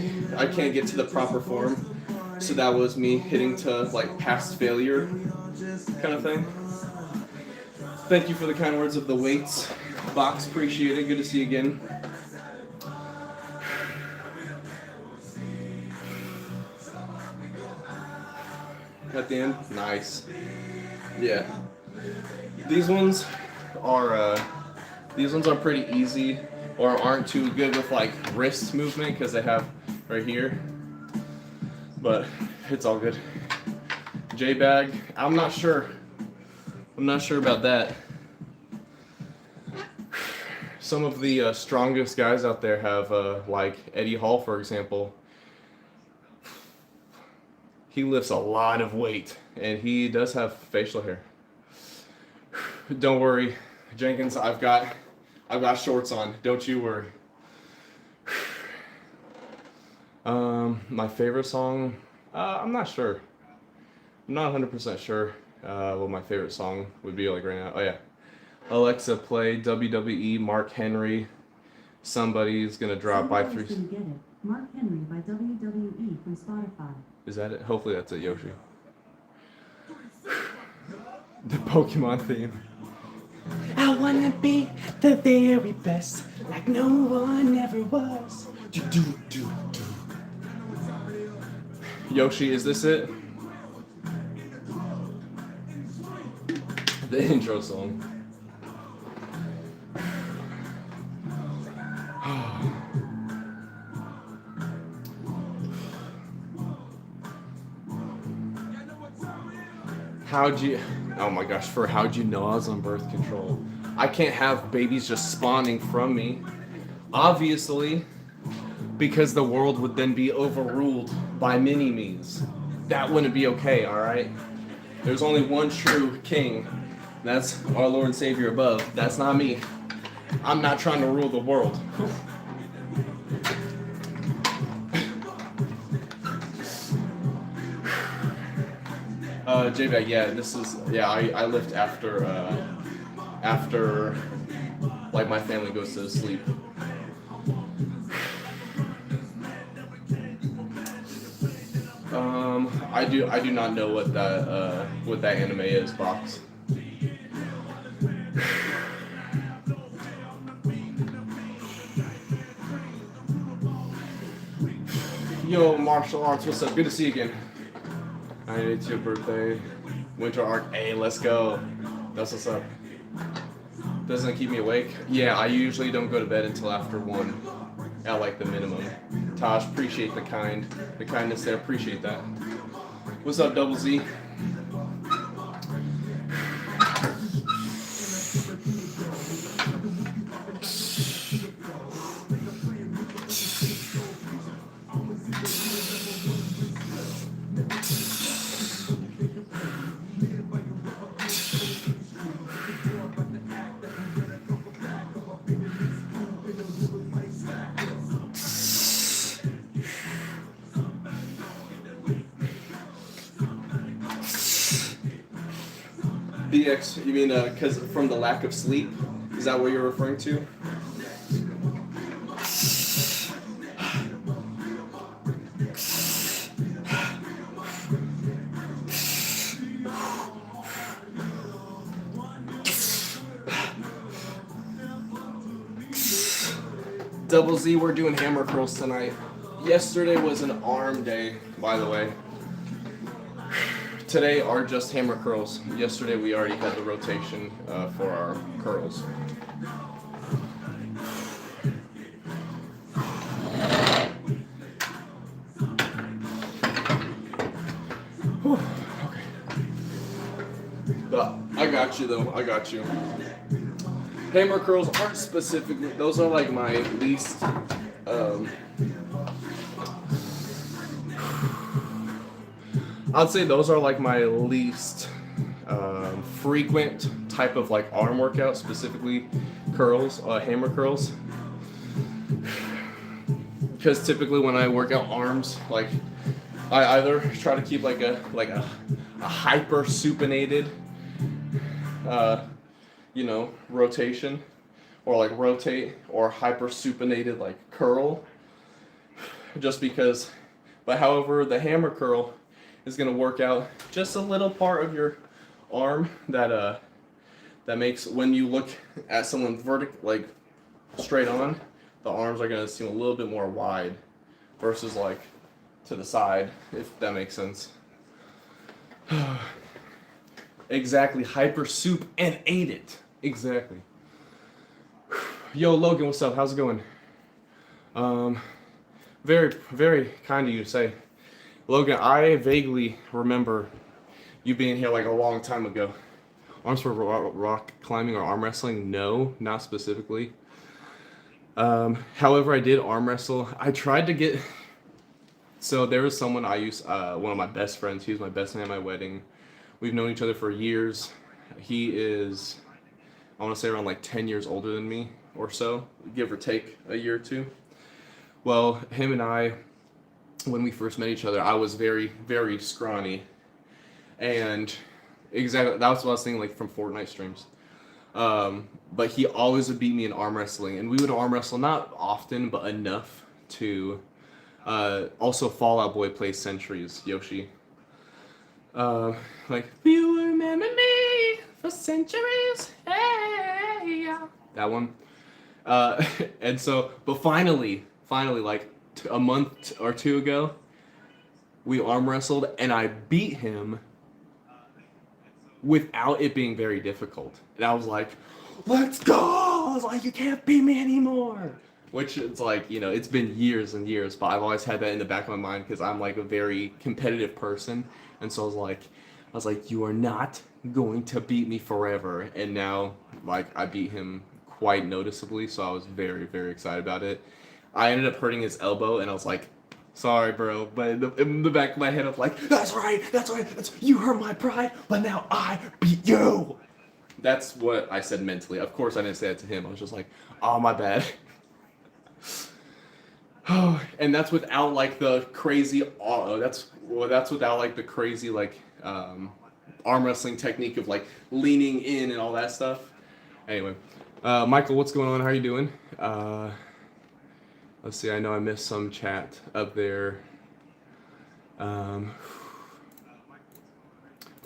get to the proper form. So that was me hitting to like past failure kind of thing. Thank you for the kind words of the weights. Box, appreciate it. Good to see you again. At the end, nice. Yeah. These ones are pretty easy, or aren't too good with like wrist movement because they have right here. But it's all good. J-Bag, I'm not sure. I'm not sure about that. Some of the strongest guys out there have, like Eddie Hall, for example. He lifts a lot of weight, and he does have facial hair. Don't worry, Jenkins. I've got shorts on. Don't you worry. My favorite song. I'm not sure. I'm not 100% sure what my favorite song would be like right now. Oh yeah. Alexa, play WWE Mark Henry. Somebody's gonna drop by three. Get it. Mark Henry by WWE from Spotify. Is that it? Hopefully that's it, Yoshi. The Pokemon theme. I wanna be the very best, like no one ever was. Yoshi, is this it? The intro song. Oh my gosh, how'd you know I was on birth control? I can't have babies just spawning from me. Obviously, because the world would then be overruled by mini-me's. That wouldn't be okay, alright? There's only one true king. That's our Lord and Savior above. That's not me. I'm not trying to rule the world. J-Bag, yeah, I lift after like my family goes to sleep. I do not know what that anime is, Box. Yo, martial arts, what's up? Good to see you again. It's your birthday. Winter arc. Hey, let's go. That's what's up. Doesn't it keep me awake? Yeah, I usually don't go to bed until after 1. At like the minimum. Tosh, appreciate the kindness there. Appreciate that. What's up, Double Z? BX, you mean because from the lack of sleep? Is that what you're referring to? Double Z, we're doing hammer curls tonight. Yesterday was an arm day, by the way. Today are just hammer curls. Yesterday we already had the rotation for our curls. Whew, okay. But I got you though, I got you. Hammer curls aren't specifically, those are like my least, I'd say those are like my least frequent type of like arm workout, specifically curls, hammer curls. Because typically when I work out arms, like I either try to keep like a hyper supinated rotation, or like rotate, or hyper supinated like curl, just because. But however, the hammer curl is going to work out just a little part of your arm that makes, when you look at someone like straight on, the arms are going to seem a little bit more wide versus like to the side, if that makes sense. Exactly, hyper soup and ate it. Exactly. Yo, Logan, what's up? How's it going? Very, very kind of you to say. Logan, I vaguely remember you being here like a long time ago. Arms for rock climbing or arm wrestling? No, not specifically. However, I did arm wrestle. I tried to get... So there was someone I used, one of my best friends. He was my best man at my wedding. We've known each other for years. He is, I want to say, around like 10 years older than me or so, give or take a year or two. Well, him and I, when we first met each other, I was very, very scrawny. And exactly, that was what I was thinking, like from Fortnite streams. But he always would beat me in arm wrestling. And we would arm wrestle not often, but enough to... also Fallout Boy plays Centuries, Yoshi. Like, you remember me for centuries, hey, yeah. That one. And so, but finally, like a month or two ago, we arm wrestled and I beat him without it being very difficult. And I was like, let's go! I was like, you can't beat me anymore! Which it's like, you know, it's been years and years, but I've always had that in the back of my mind because I'm like a very competitive person. And so I was like, you are not going to beat me forever. And now, like, I beat him quite noticeably, so I was very, very excited about it. I ended up hurting his elbow, and I was like, sorry, bro. But in the back of my head, I was like, that's right, you hurt my pride, but now I beat you. That's what I said mentally. Of course, I didn't say that to him. I was just like, oh, my bad. And that's without like the crazy. That's without like the crazy like arm wrestling technique of like leaning in and all that stuff. Anyway, Michael, what's going on? How are you doing? Let's see. I know I missed some chat up there. But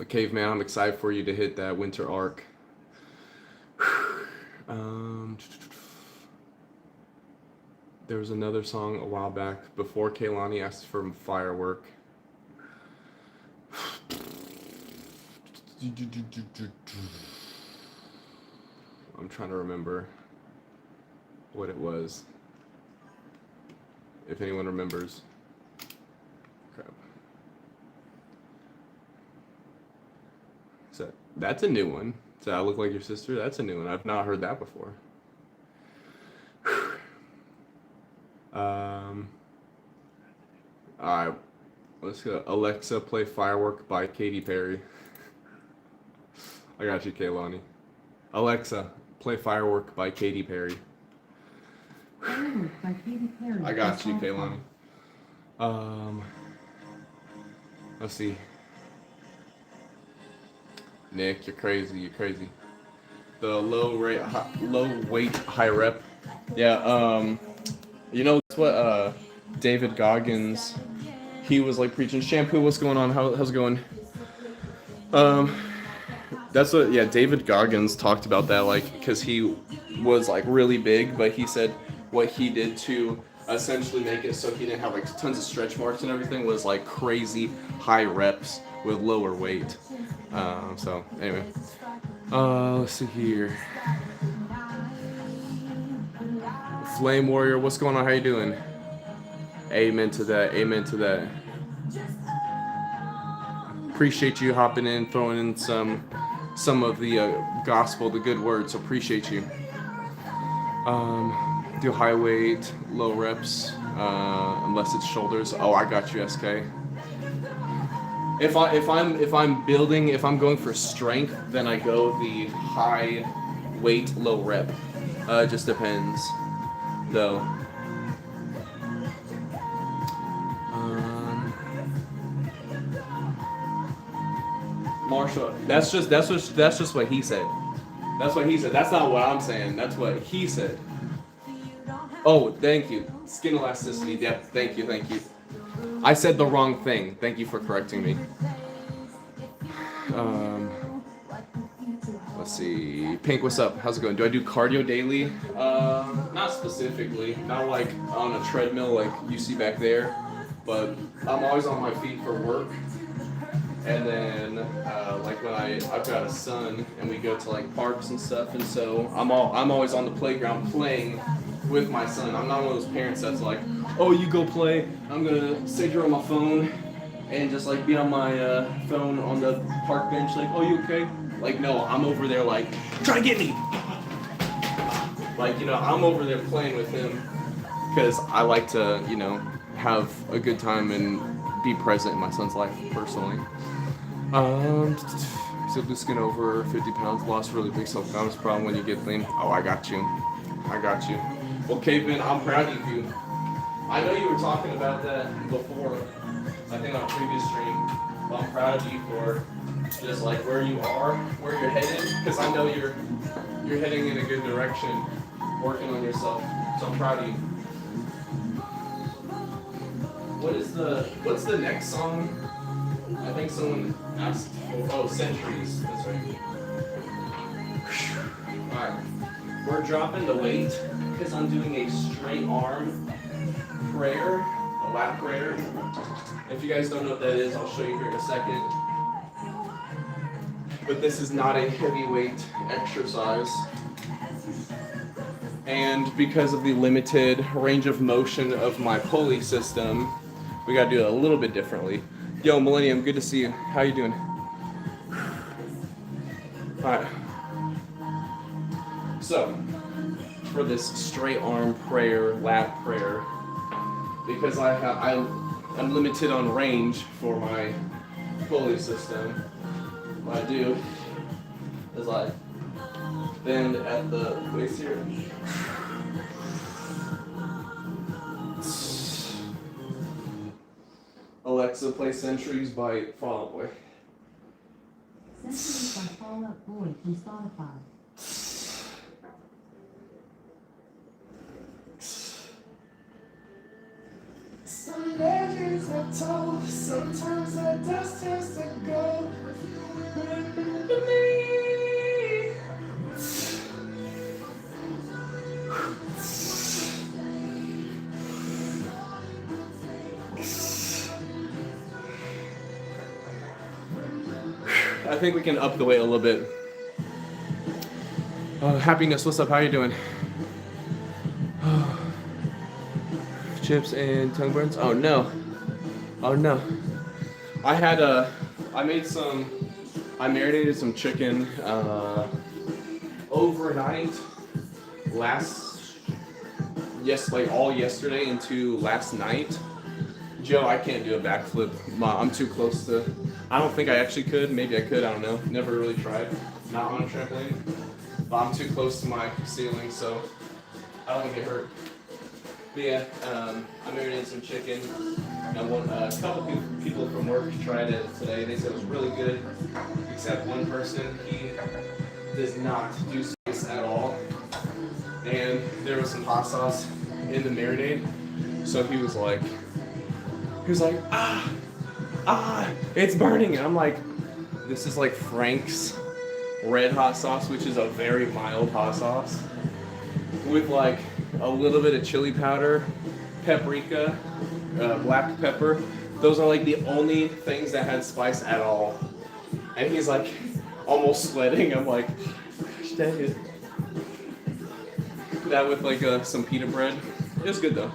Caveman, I'm excited for you to hit that winter arc. There was another song a while back before Kaylani asked for Firework. I'm trying to remember what it was. If anyone remembers. Crap. So that's a new one. Does I look like your sister? That's a new one. I've not heard that before. Alright, let's go. Alexa, play Firework by Katy Perry. I got you, Kaylani. Alexa, play Firework by Katy Perry. Firework by Katy Perry. I got you, Kaylani. Let's see. Nick, you're crazy. You're crazy. The low weight, high rep. Yeah. You know that's what David Goggins. He was like preaching. Shampoo, what's going on? How's it going? That's what. Yeah, David Goggins talked about that, like, because he was like really big, but he said what he did to essentially make it so he didn't have like tons of stretch marks and everything was like crazy high reps with lower weight. So anyway, let's see here. Flame Warrior, what's going on? How you doing? Amen to that. Amen to that. Appreciate you hopping in, throwing in some of the gospel, the good words. Appreciate you. Do high weight, low reps, unless it's shoulders. Oh, I got you, SK. If I'm going for strength, then I go the high weight, low rep. It just depends, though. Marshall, that's just what he said. That's what he said. That's not what I'm saying. That's what he said. Oh, thank you. Skin elasticity. Yep. Thank you. I said the wrong thing. Thank you for correcting me. Let's see. Pink, what's up? How's it going? Do I do cardio daily? Not specifically. Not like on a treadmill like you see back there. But I'm always on my feet for work. And then, like when I've got a son and we go to like parks and stuff, and so I'm always on the playground playing with my son. I'm not one of those parents that's like, oh, you go play, I'm gonna sit here on my phone and just like be on my phone on the park bench like, oh, you okay? Like, no, I'm over there like, try to get me! Like, you know, I'm over there playing with him because I like to, you know, have a good time and be present in my son's life personally. So losing over 50 pounds, lost really big self-confidence problem when you get lean. Oh, I got you. Well, Caveman, I'm proud of you. I know you were talking about that before, I think on a previous stream, but I'm proud of you for just like where you are, where you're headed, because I know you're heading in a good direction, working on yourself, so I'm proud of you. What's the next song? I think someone asked for, Centuries, that's right. Alright, we're dropping the weight because I'm doing a straight arm prayer, a lap prayer. If you guys don't know what that is, I'll show you here in a second. But this is not a heavyweight exercise. And because of the limited range of motion of my pulley system, we gotta do it a little bit differently. Yo, Millennium, good to see you. How you doing? Alright. So, for this straight arm prayer, lap prayer, because I'm limited on range for my pulley system, what I do is I bend at the waist here. Alexa, play Centuries by Fall Out Boy. Centuries by Fall Out Boy from Spotify. Some legends are told, sometimes the dust has to go. Remember me. I think we can up the weight a little bit. Happiness, what's up? How you doing? Chips and tongue burns? Oh no. I marinated some chicken overnight all yesterday into last night. Joe, I can't do a backflip. I'm too close to. I don't think I actually could. Maybe I could. I don't know. Never really tried. Not on a trampoline. But I'm too close to my ceiling, so I don't get hurt. But yeah, I marinated some chicken. And a couple people from work tried it today. They said it was really good, except one person, he does not do spice at all. And there was some hot sauce in the marinade, so he was like, it's burning. And I'm like, this is like Frank's red hot sauce, which is a very mild hot sauce, with like a little bit of chili powder, paprika, black pepper. Those are like the only things that had spice at all. And he's like almost sweating. I'm like, gosh dang it. That with like some pita bread. It was good though.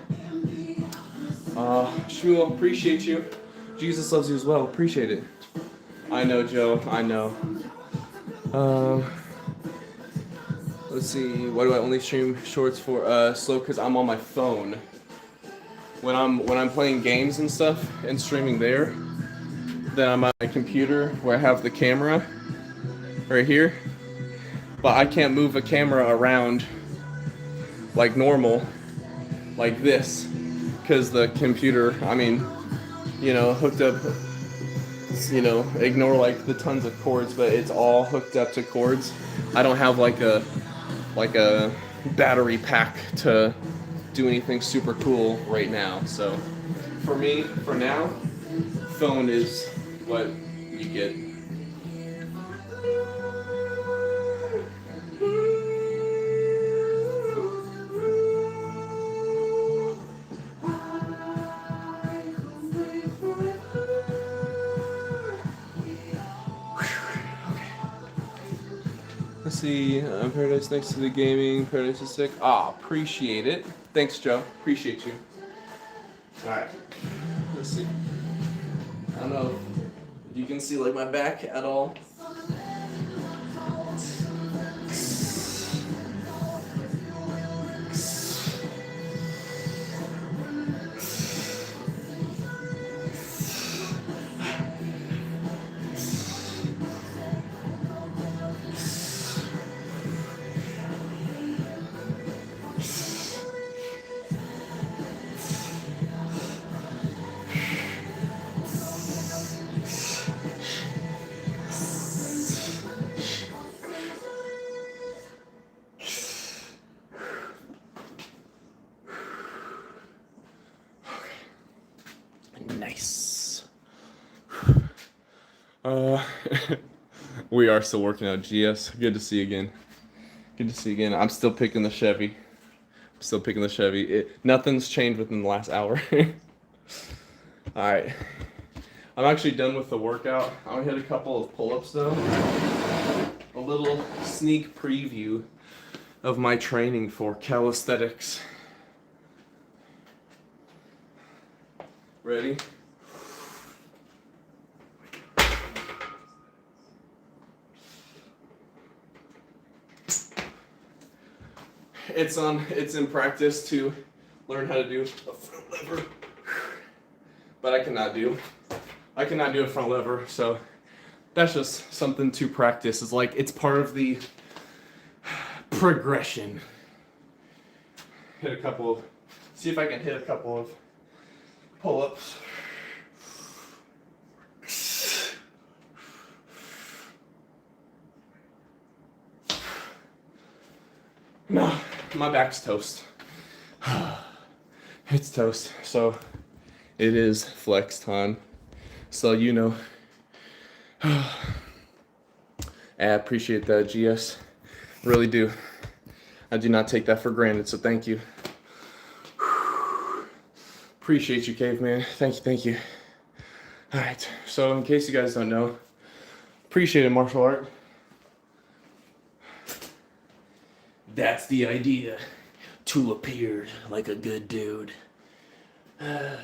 Shmuel, appreciate you. Jesus loves you as well. Appreciate it. I know, Joe. I know. Let's see. Why do I only stream shorts for slow? Because I'm on my phone. When I'm playing games and stuff and streaming there, then I'm on my computer where I have the camera right here. But I can't move a camera around like normal, like this, because the computer, hooked up, ignore like the tons of cords, but it's all hooked up to cords. I don't have like a battery pack to do anything super cool right now. So for me, for now, phone is what you get. Let's see, Paradise next to the gaming, Paradise is sick. Appreciate it. Thanks, Joe. Appreciate you. Alright, let's see. I don't know if you can see like my back at all. Nice. We are still working out. GS, good to see you again. Good to see you again. I'm still picking the Chevy. Nothing's changed within the last hour. Alright. I'm actually done with the workout. I only hit a couple of pull-ups though. A little sneak preview of my training for calisthenics. Ready? It's in practice to learn how to do a front lever, but I cannot do a front lever, so that's just something to practice. It's like it's part of the progression. See if I can hit a couple of pull-ups. No, my back's toast. It's toast. So it is flex time. So I appreciate that, GS. Really do. I do not take that for granted, so thank you. Appreciate you, caveman. Thank you. Alright, so in case you guys don't know, appreciated martial art. That's the idea. Tool appeared like a good dude. Yeah.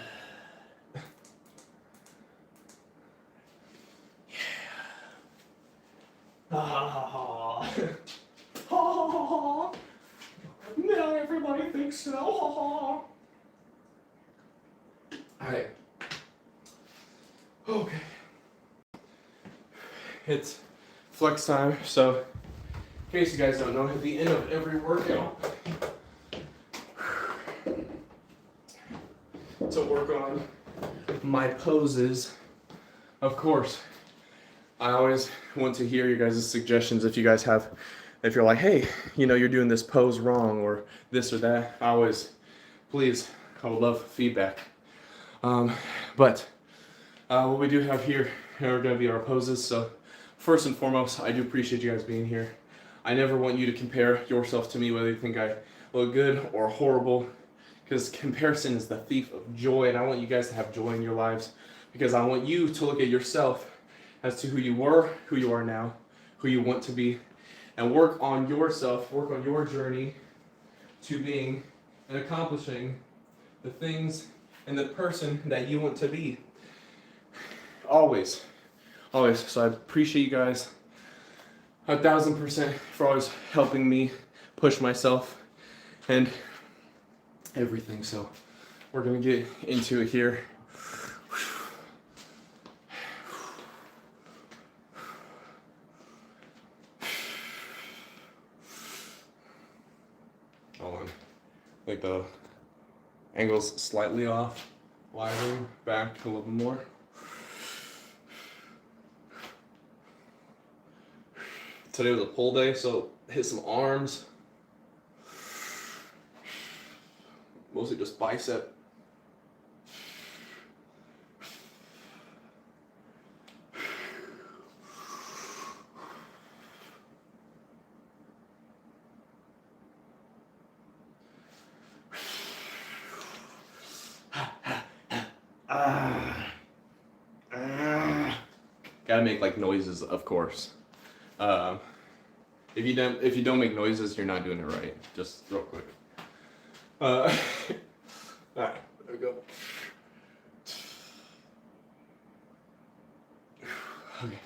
Now everybody thinks so. Alright. Okay. It's flex time, so in case you guys don't know, at the end of every workout, to work on my poses. Of course, I always want to hear your guys' suggestions if you're like, hey, you're doing this pose wrong or this or that. I would love feedback. But what we do have here are going to be our poses. So first and foremost, I do appreciate you guys being here. I never want you to compare yourself to me, whether you think I look good or horrible, because comparison is the thief of joy, and I want you guys to have joy in your lives, because I want you to look at yourself as to who you were, who you are now, who you want to be, and work on yourself, work on your journey to being and accomplishing the things and the person that you want to be. Always. So I appreciate you guys 1,000% for always helping me push myself and everything. So we're gonna get into it here. Hold on. Like the angle's slightly off. Widening back a little bit more. Today was a pull day, so hit some arms. Mostly just bicep. Gotta make like noises, of course. If you don't make noises, you're not doing it right. Just real quick. Alright, there we go. Okay.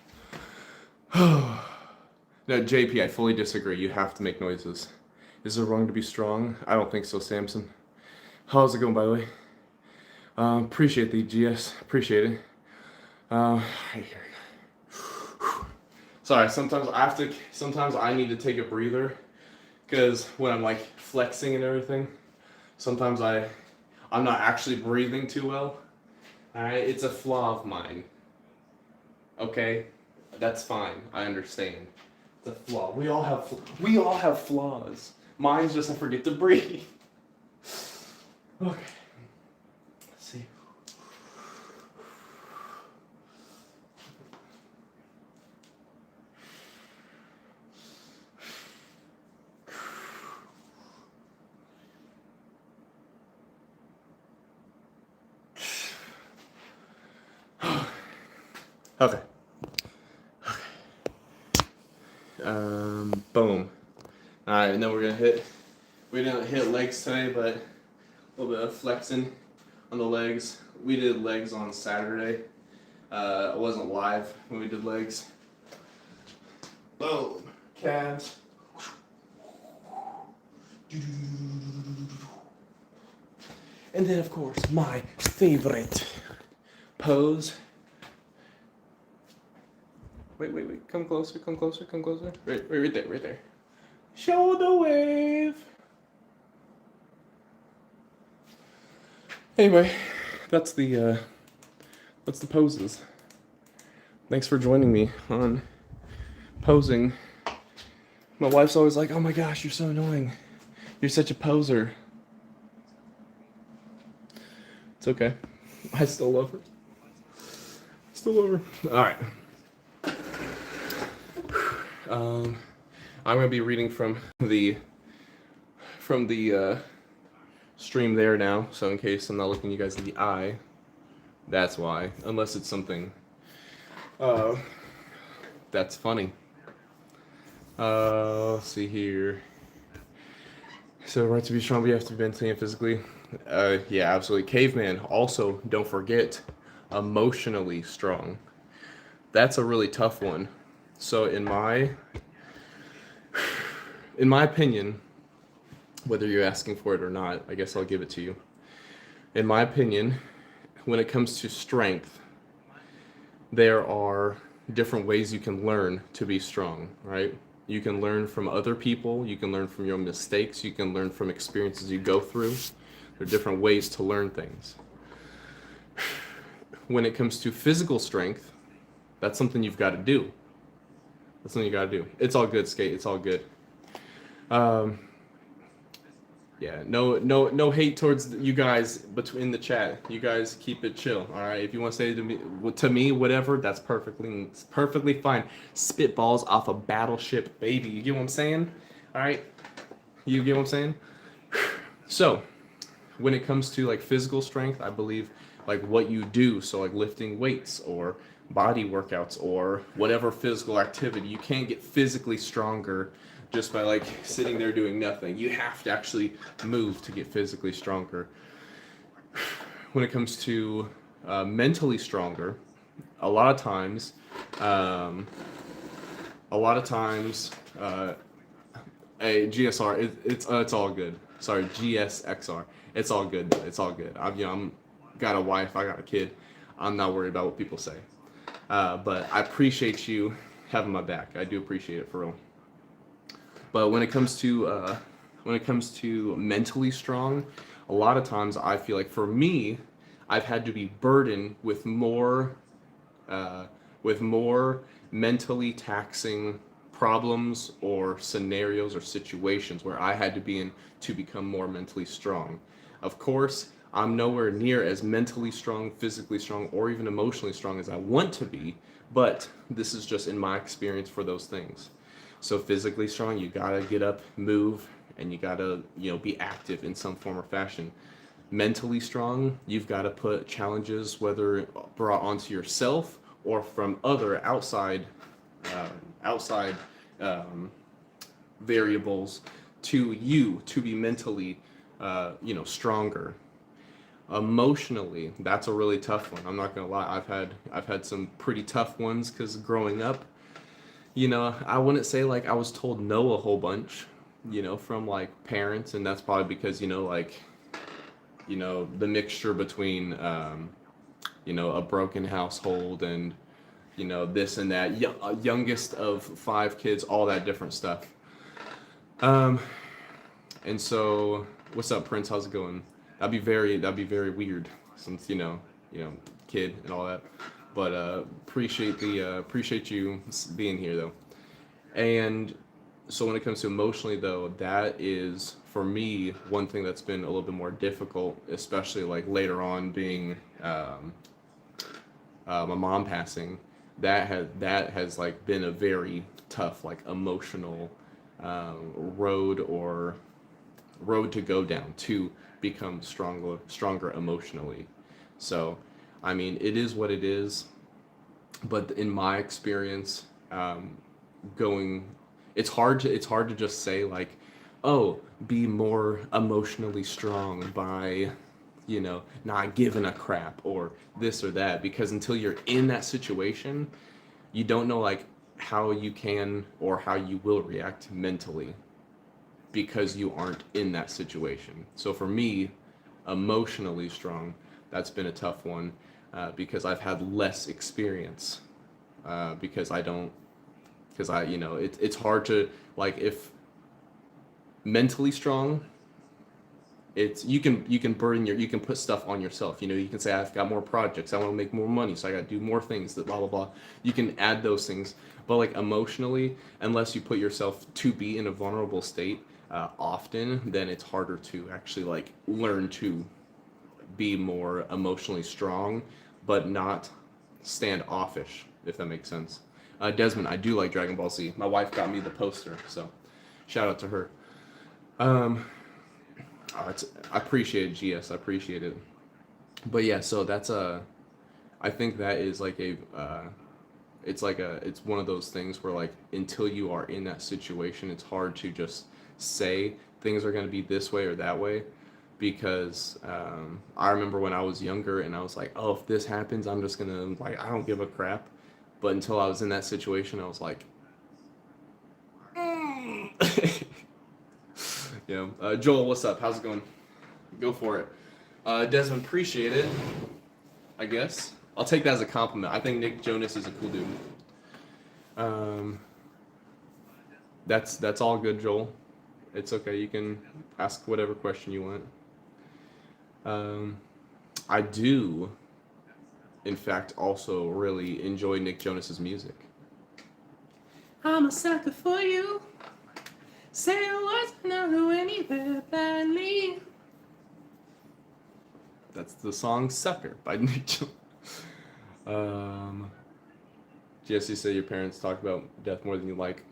No, JP, I fully disagree. You have to make noises. Is it wrong to be strong? I don't think so, Samson. How's it going, by the way? Appreciate the GS. Appreciate it. Right here. Sorry, sometimes I need to take a breather, because when I'm like flexing and everything, sometimes I'm not actually breathing too well. Alright, it's a flaw of mine. Okay? That's fine. I understand. It's a flaw. We all have flaws. Mine's just I forget to breathe. Okay. Let's see. Okay. Boom. Alright, and then we didn't hit legs today, but a little bit of flexing on the legs. We did legs on Saturday. I wasn't live when we did legs. Boom. Calves. And then, of course, my favorite pose. Wait. Come closer. Right there. Shoulder wave. Anyway, that's the poses. Thanks for joining me on posing. My wife's always like, "Oh my gosh, you're so annoying. You're such a poser." It's okay. I still love her. All right. I'm gonna be reading from the stream there now. So in case I'm not looking you guys in the eye, that's why. Unless it's something that's funny. Let's see here. So right to be strong, we have to be mentally and physically. Yeah, absolutely. Caveman. Also, don't forget, emotionally strong. That's a really tough one. So in my opinion, whether you're asking for it or not, I guess I'll give it to you. In my opinion, when it comes to strength, there are different ways you can learn to be strong, right? You can learn from other people, you can learn from your mistakes, you can learn from experiences you go through. There are different ways to learn things. when it comes to physical strength, that's something you've got to do. That's something you got to do. It's all good, Skate. It's all good. Yeah, no hate towards you guys between the chat. You guys keep it chill, all right? If you want to say to me, whatever, that's perfectly fine. Spitballs off a battleship, baby. You get what I'm saying? All right, you get what I'm saying? So, when it comes to like physical strength, I believe like what you do, so like lifting weights or body workouts or whatever physical activity, you can't get physically stronger just by like sitting there doing nothing. You have to actually move to get physically stronger. When it comes to mentally stronger, a lot of times, a GSR, it's all good. Sorry, GSXR. It's all good. It's all good. I'm got a wife. I got a kid. I'm not worried about what people say. But I appreciate you having my back. I do appreciate it for real. But when it comes to mentally strong, a lot of times I feel like for me, I've had to be burdened with more mentally taxing problems or scenarios or situations where I had to be in to become more mentally strong. Of course, I'm nowhere near as mentally strong, physically strong, or even emotionally strong as I want to be, but this is just in my experience for those things. So physically strong, you gotta get up, move, and you gotta, be active in some form or fashion. Mentally strong, you've got to put challenges, whether brought onto yourself or from other outside variables, to you to be mentally, stronger. Emotionally, that's a really tough one. I'm not gonna lie. I've had some pretty tough ones because growing up, I wouldn't say like I was told no a whole bunch, from like parents, and that's probably because the mixture between a broken household and this and that, youngest of 5 kids, all that different stuff. And so, what's up, Prince? How's it going? That'd be very weird since kid and all that. But appreciate you being here though. And so when it comes to emotionally though, that is for me one thing that's been a little bit more difficult, especially like later on being my mom passing. That has like been a very tough like emotional road to go down to become stronger emotionally. So I mean, it is what it is, but in my experience, it's hard to just say like, oh, be more emotionally strong by, not giving a crap or this or that, because until you're in that situation, you don't know like how you can or how you will react mentally because you aren't in that situation. So for me, emotionally strong, that's been a tough one. Because I've had less experience, it's hard to like, if mentally strong, you can put stuff on yourself. You can say I've got more projects, I want to make more money, so I got to do more things, that blah blah blah. You can add those things, but like emotionally, unless you put yourself to be in a vulnerable state often, then it's harder to actually like learn to be more emotionally strong, but not standoffish, if that makes sense. Desmond, I do like Dragon Ball Z. My wife got me the poster, so shout out to her. I appreciate it, GS. I appreciate it. But yeah, so that's I think that is like it's one of those things where like until you are in that situation, it's hard to just say things are going to be this way or that way. Because I remember when I was younger and I was like, oh, if this happens, I'm just gonna like, I don't give a crap. But until I was in that situation, I was like, Joel, what's up? How's it going? Go for it. Desmond, appreciate it. I guess I'll take that as a compliment. I think Nick Jonas is a cool dude. That's all good, Joel. It's okay. You can ask whatever question you want. I do in fact, also really enjoy Nick Jonas's music. I'm a sucker for you. Say a word, not go anywhere badly. That's the song "Sucker" by Nick Jonas. Jesse said your parents talk about death more than you like.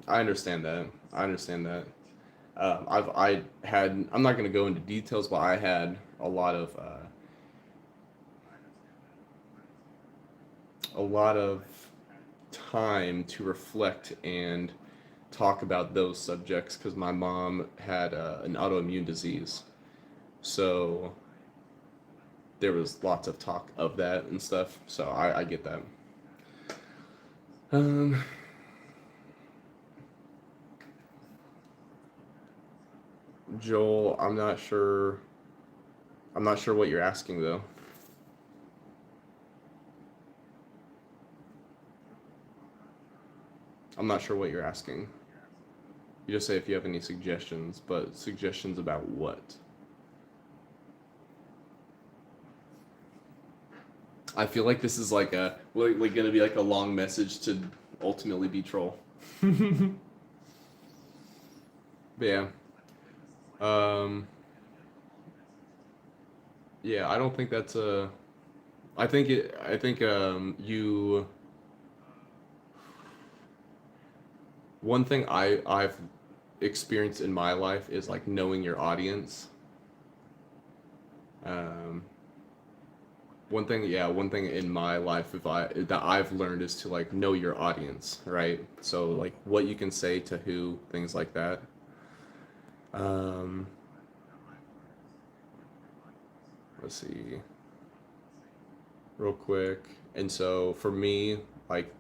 I understand that. I'm not gonna go into details, but I had a lot of time to reflect and talk about those subjects because my mom had an autoimmune disease, so there was lots of talk of that and stuff. So I get that. Joel, I'm not sure what you're asking though. I'm not sure what you're asking. You just say if you have any suggestions, but suggestions about what? I feel like this is like gonna be like a long message to ultimately be troll. But yeah. Yeah, I don't think that's a. I think you. One thing I've experienced in my life is like knowing your audience. One thing in my life that I've learned is to like know your audience, right? So like what you can say to who, things like that. Let's see. Real quick. And so for me, like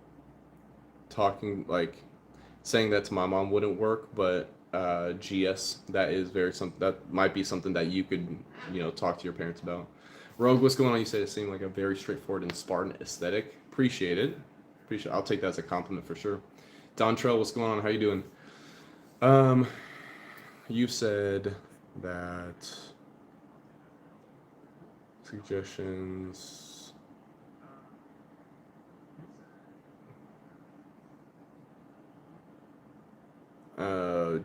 saying that to my mom wouldn't work, but GS, that might be something that you could, talk to your parents about. Rogue, what's going on? You said it seemed like a very straightforward and Spartan aesthetic. Appreciate it. I'll take that as a compliment for sure. Dontrell, what's going on? How you doing? You said that suggestions.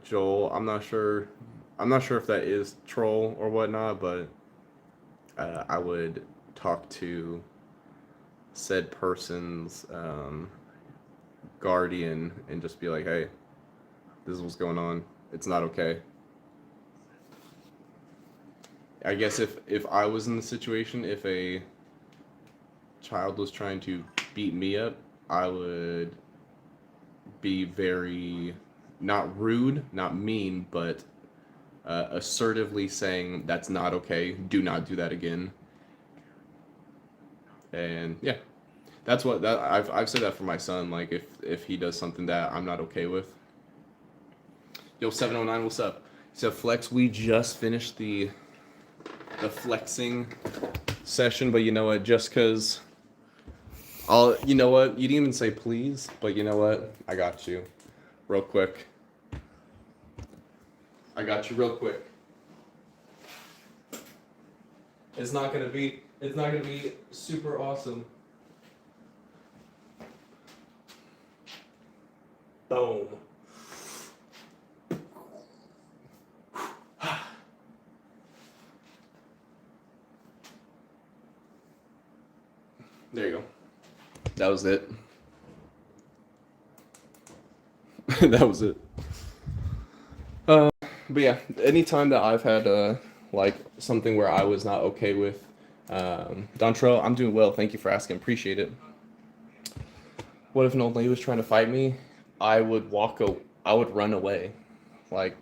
Joel, I'm not sure if that is troll or whatnot, but I would talk to said person's guardian and just be like, hey, this is what's going on. It's not okay. I guess if I was in the situation, if a child was trying to beat me up, I would be very, not rude, not mean, but assertively saying that's not okay. Do not do that again. And yeah, that's what I've said that for my son. Like if he does something that I'm not okay with. Yo, 709, what's up? So Flex, we just finished the flexing session, but you know what? Just because you know what? You didn't even say please, but you know what? I got you, real quick. It's not gonna be super awesome. Boom. There you go. That was it. That was it. But yeah, anytime that I've had like something where I was not okay with, Dontrell, I'm doing well. Thank you for asking. Appreciate it. What if an old lady was trying to fight me? I would run away. Like,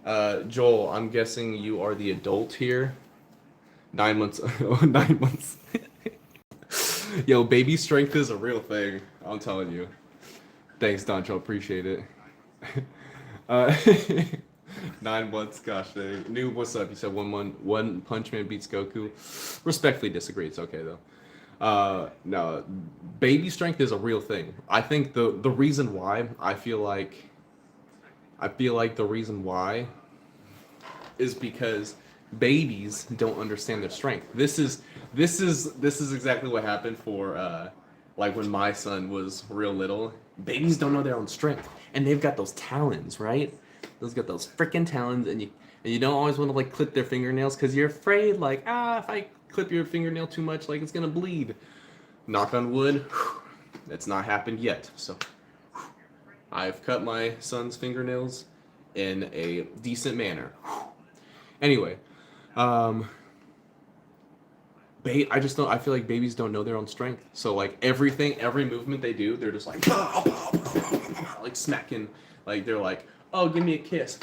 Joel, I'm guessing you are the adult here. 9 months. 9 months. Yo, baby strength is a real thing. I'm telling you. Thanks, Doncho. Appreciate it. 9 months. Gosh dang. Noob, what's up? You said one Punch Man beats Goku. Respectfully disagree. It's okay though. No, baby strength is a real thing. I think the reason why I feel like the reason why is because babies don't understand their strength. This is exactly what happened for like when my son was real little. Babies don't know their own strength, and they've got those talons, right? Those got those freaking talons, and you don't always want to like clip their fingernails because you're afraid like if I clip your fingernail too much, like it's gonna bleed. Knock on wood, that's not happened yet. So I've cut my son's fingernails in a decent manner. Anyway, I just don't. I feel like babies don't know their own strength. So like every movement they do, they're just like like smacking. Like they're like, oh, give me a kiss.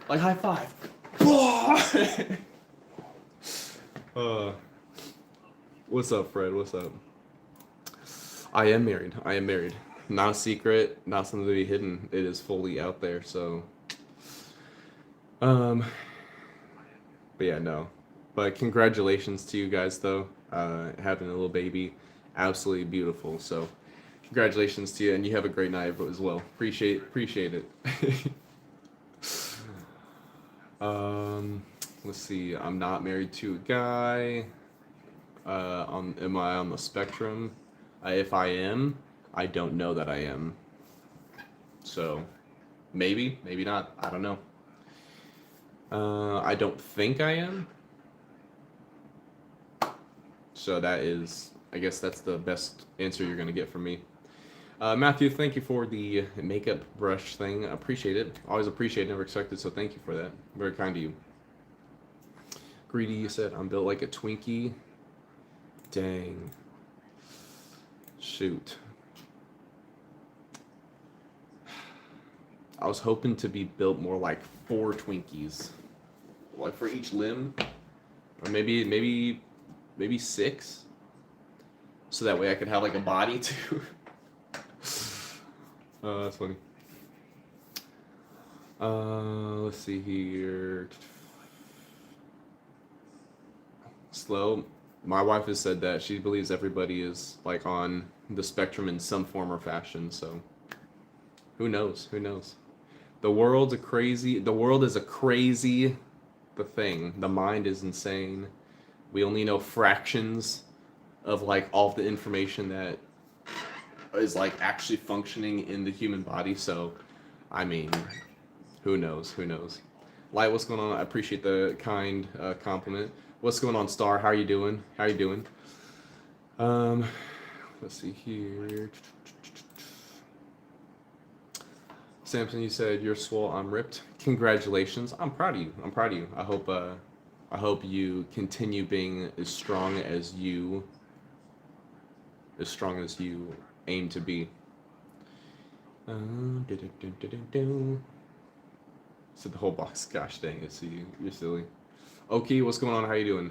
Like high five. What's up, Fred? What's up? I am married. Not a secret. Not something to be hidden. It is fully out there. So, but yeah, no. But congratulations to you guys, though. Having a little baby, absolutely beautiful. So, congratulations to you, and you have a great night as well. Appreciate it. Let's see. I'm not married to a guy. Am I on the spectrum? If I am, I don't know that I am. So, maybe not. I don't know. I don't think I am. So that is, I guess that's the best answer you're gonna get from me. Matthew, thank you for the makeup brush thing. I appreciate it. Always appreciate it. Never expected. So thank you for that. Very kind of you. Greedy, you said I'm built like a Twinkie. Dang. Shoot. I was hoping to be built more like 4 Twinkies. Like for each limb. Or maybe 6. So that way I could have like a body too. That's funny. Let's see here. Slow. My wife has said that she believes everybody is like on the spectrum in some form or fashion. So who knows? The world is a crazy thing. The mind is insane. We only know fractions of like all of the information that is like actually functioning in the human body. So, I mean, who knows? Light, what's going on? I appreciate the kind compliment. What's going on, Star? How are you doing? Let's see here. Samson, you said you're swole, I'm ripped. Congratulations. I'm proud of you. I hope you continue being as strong as you aim to be. So the whole box. Gosh dang it, see you. You're silly. Okay, what's going on? How you doing?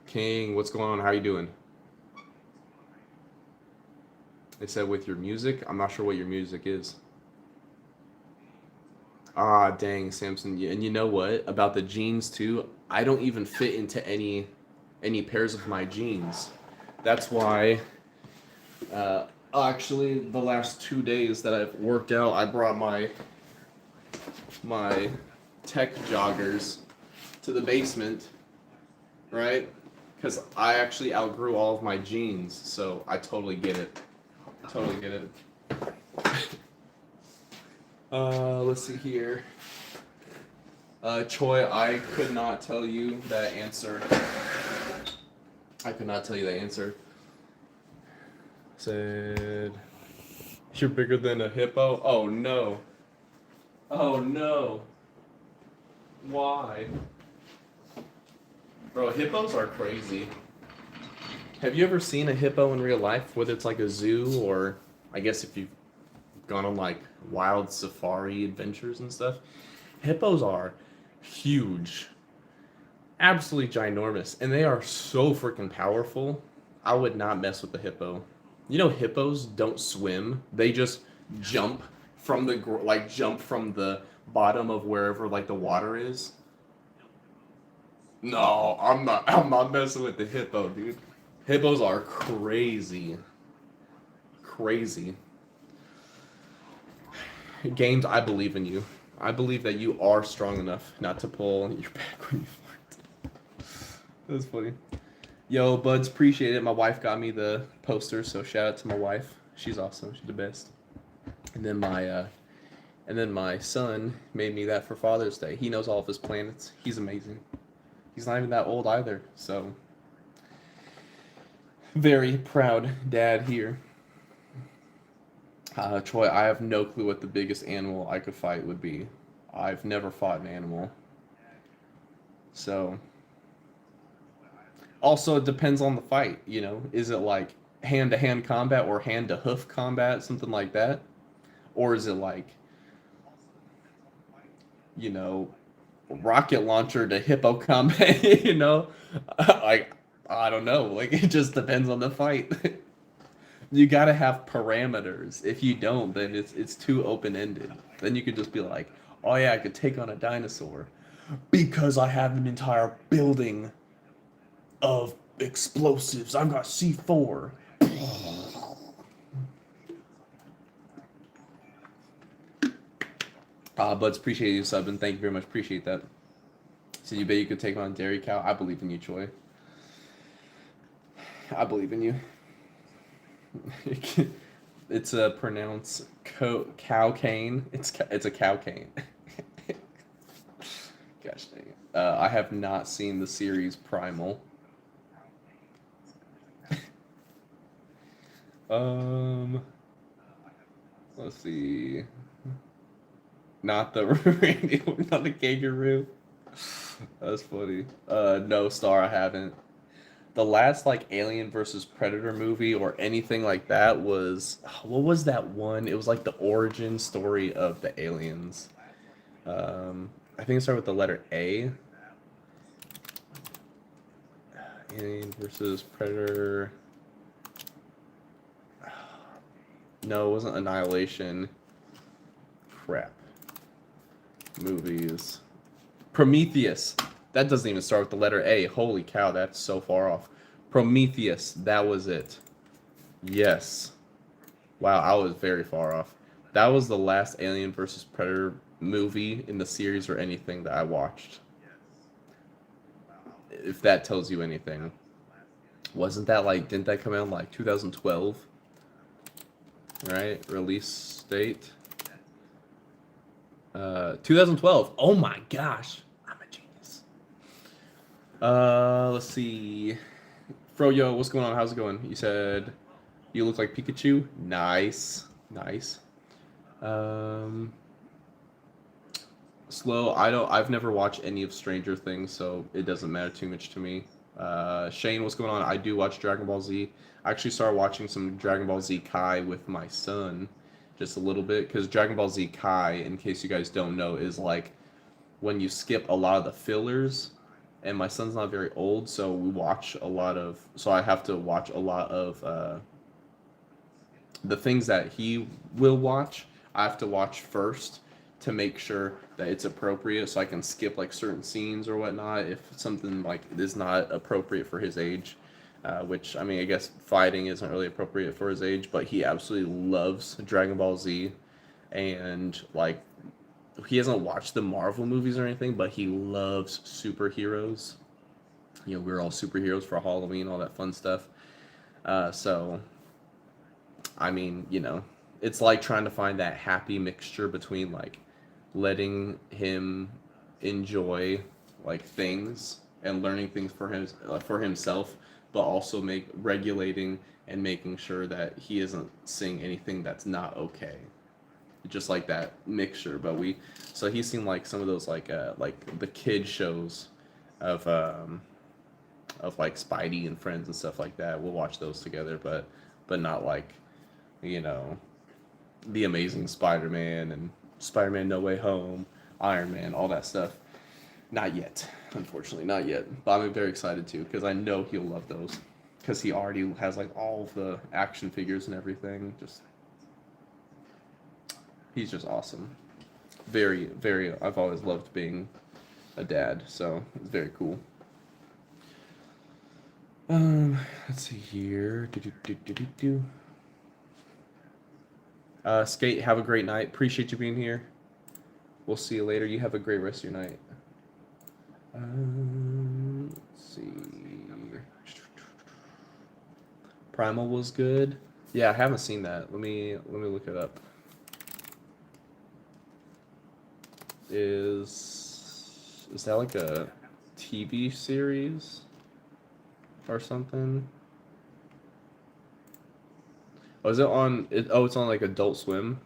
King, what's going on? How you doing? They said with your music. I'm not sure what your music is. Ah, dang, Samson. And you know what? About the jeans too. I don't even fit into any pairs of my jeans. That's why. Actually, the last 2 days that I've worked out, I brought my tech joggers to the basement, right? Because I actually outgrew all of my jeans, so I totally get it. Let's see here. Choi, I could not tell you that answer. Said, you're bigger than a hippo? Oh no. Why? Bro, hippos are crazy. Have you ever seen a hippo in real life? Whether it's like a zoo or, I guess if you've gone on like wild safari adventures and stuff. Hippos are huge. Absolutely ginormous. And they are so freaking powerful. I would not mess with the hippo. You know, hippos don't swim. They just jump from the bottom of wherever like the water is. No, I'm not messing with the hippo, dude. Hippos are crazy. Games, I believe in you. I believe that you are strong enough not to pull your back when you fart. That's funny. Yo, buds, appreciate it. My wife got me the poster, so shout out to my wife. She's awesome. She's the best. And then my son made me that for Father's Day. He knows all of his planets. He's amazing. He's not even that old either, so very proud dad here. Troy, I have no clue what the biggest animal I could fight would be. I've never fought an animal. So, also it depends on the fight, you know. Is it like hand-to-hand combat or hand-to-hoof combat, something like that? Or is it like, you know, rocket launcher to hippo combat, you know? Like, I don't know. Like, it just depends on the fight. You gotta have parameters. If you don't, then it's too open-ended. Then you could just be like, oh yeah, I could take on a dinosaur because I have an entire building of explosives. I've got C4. Buds, appreciate you subbing. Thank you very much. Appreciate that. So you bet you could take on Dairy Cow? I believe in you, Troy. I believe in you. It's pronounced cow cane. It's a cow cane. Gosh dang it. I have not seen the series Primal. Let's see. Not the Randy, not the kangaroo. That's funny. No, Star, I haven't. The last like Alien versus Predator movie or anything like that was, what was that one? It was like the origin story of the aliens. I think it started with the letter A. Alien versus Predator. No, it wasn't Annihilation. Crap. Movies. Prometheus. That doesn't even start with the letter A. Holy cow, that's so far off. Prometheus. That was it. Yes. Wow, I was very far off. That was the last Alien versus Predator movie in the series or anything that I watched. If that tells you anything. Wasn't that like, didn't that come out in like 2012? Right? Release date? 2012. Oh my gosh. I'm a genius. Let's see. Froyo, what's going on? How's it going? You said you look like Pikachu. Nice. Nice. Slow. I've never watched any of Stranger Things, so it doesn't matter too much to me. Shane, what's going on? I do watch Dragon Ball Z. I actually started watching some Dragon Ball Z Kai with my son, just a little bit, because Dragon Ball Z Kai, in case you guys don't know, is like when you skip a lot of the fillers, and my son's not very old, so I have to watch a lot of the things that he will watch. I have to watch first to make sure that it's appropriate, so I can skip like certain scenes or whatnot if something like is not appropriate for his age. Which, I mean, I guess fighting isn't really appropriate for his age, but he absolutely loves Dragon Ball Z, and like he hasn't watched the Marvel movies or anything, but he loves superheroes. You know, we're all superheroes for Halloween, all that fun stuff. So, I mean, you know, it's like trying to find that happy mixture between like letting him enjoy like things and learning things for himself, but also regulating and making sure that he isn't seeing anything that's not okay. Just like that mixture. But so he's seen like some of those like the kid shows of like Spidey and Friends and stuff like that. We'll watch those together, but not like, you know, The Amazing Spider-Man and Spider-Man No Way Home, Iron Man, all that stuff. Not yet, unfortunately, not yet. But I'm very excited too, because I know he'll love those. Because he already has like all of the action figures and everything. He's just awesome. Very, very. I've always loved being a dad, so it's very cool. Let's see here. Skate, have a great night. Appreciate you being here. We'll see you later. You have a great rest of your night. Let's see. Primal was good. Yeah, I haven't seen that. Let me look it up. Is that like a TV series or something? Oh, is it on? It's on like Adult Swim.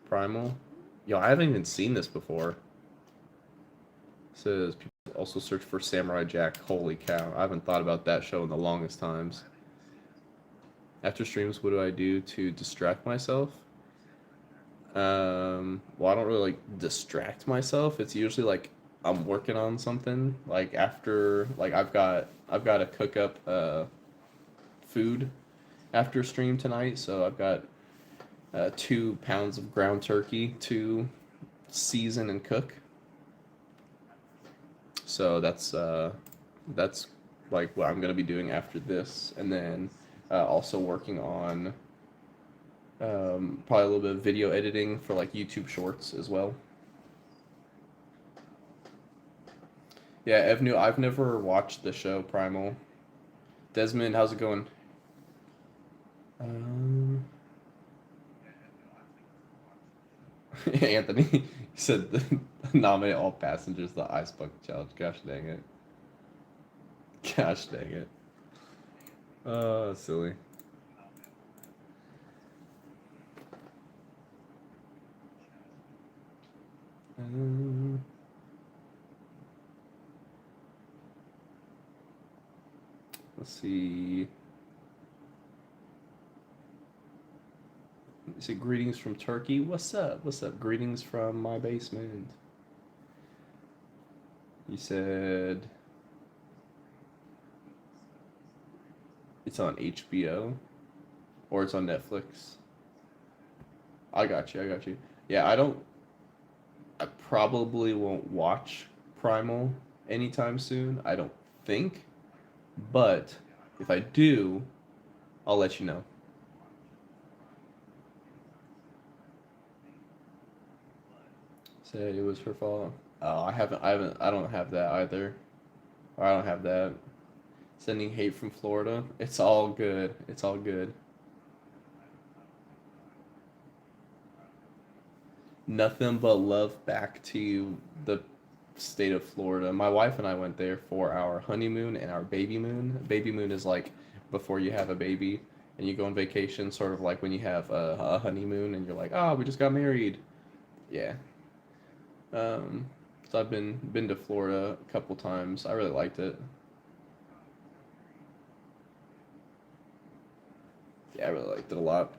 Primal. Yo, I haven't even seen this before. It says people also search for Samurai Jack. Holy cow! I haven't thought about that show in the longest times. After streams, what do I do to distract myself? Well, I don't really like distract myself. It's usually like I'm working on something. Like after, like I've got to cook up food after stream tonight, so I've got 2 pounds of ground turkey to season and cook. So that's like what I'm gonna be doing after this, and then also working on probably a little bit of video editing for like YouTube Shorts as well. Yeah, Evnu, I've never watched the show Primal. Desmond, how's it going? Anthony said nominate all passengers the Ice Bucket Challenge. Gosh dang it. Gosh dang it. Silly. Let's see. You say greetings from Turkey. What's up? What's up? Greetings from my basement. You said it's on HBO or it's on Netflix. I got you. I got you. Yeah, I probably won't watch Primal anytime soon. I don't think. But if I do, I'll let you know. Said it was her fault. Oh, I don't have that either. Or I don't have that. Sending hate from Florida. It's all good. It's all good. Nothing but love back to the state of Florida. My wife and I went there for our honeymoon and our baby moon. Baby moon is like before you have a baby and you go on vacation, sort of like when you have a honeymoon and you're like, oh, we just got married. Yeah. So I've been to Florida a couple times. I really liked it. Yeah, I really liked it a lot.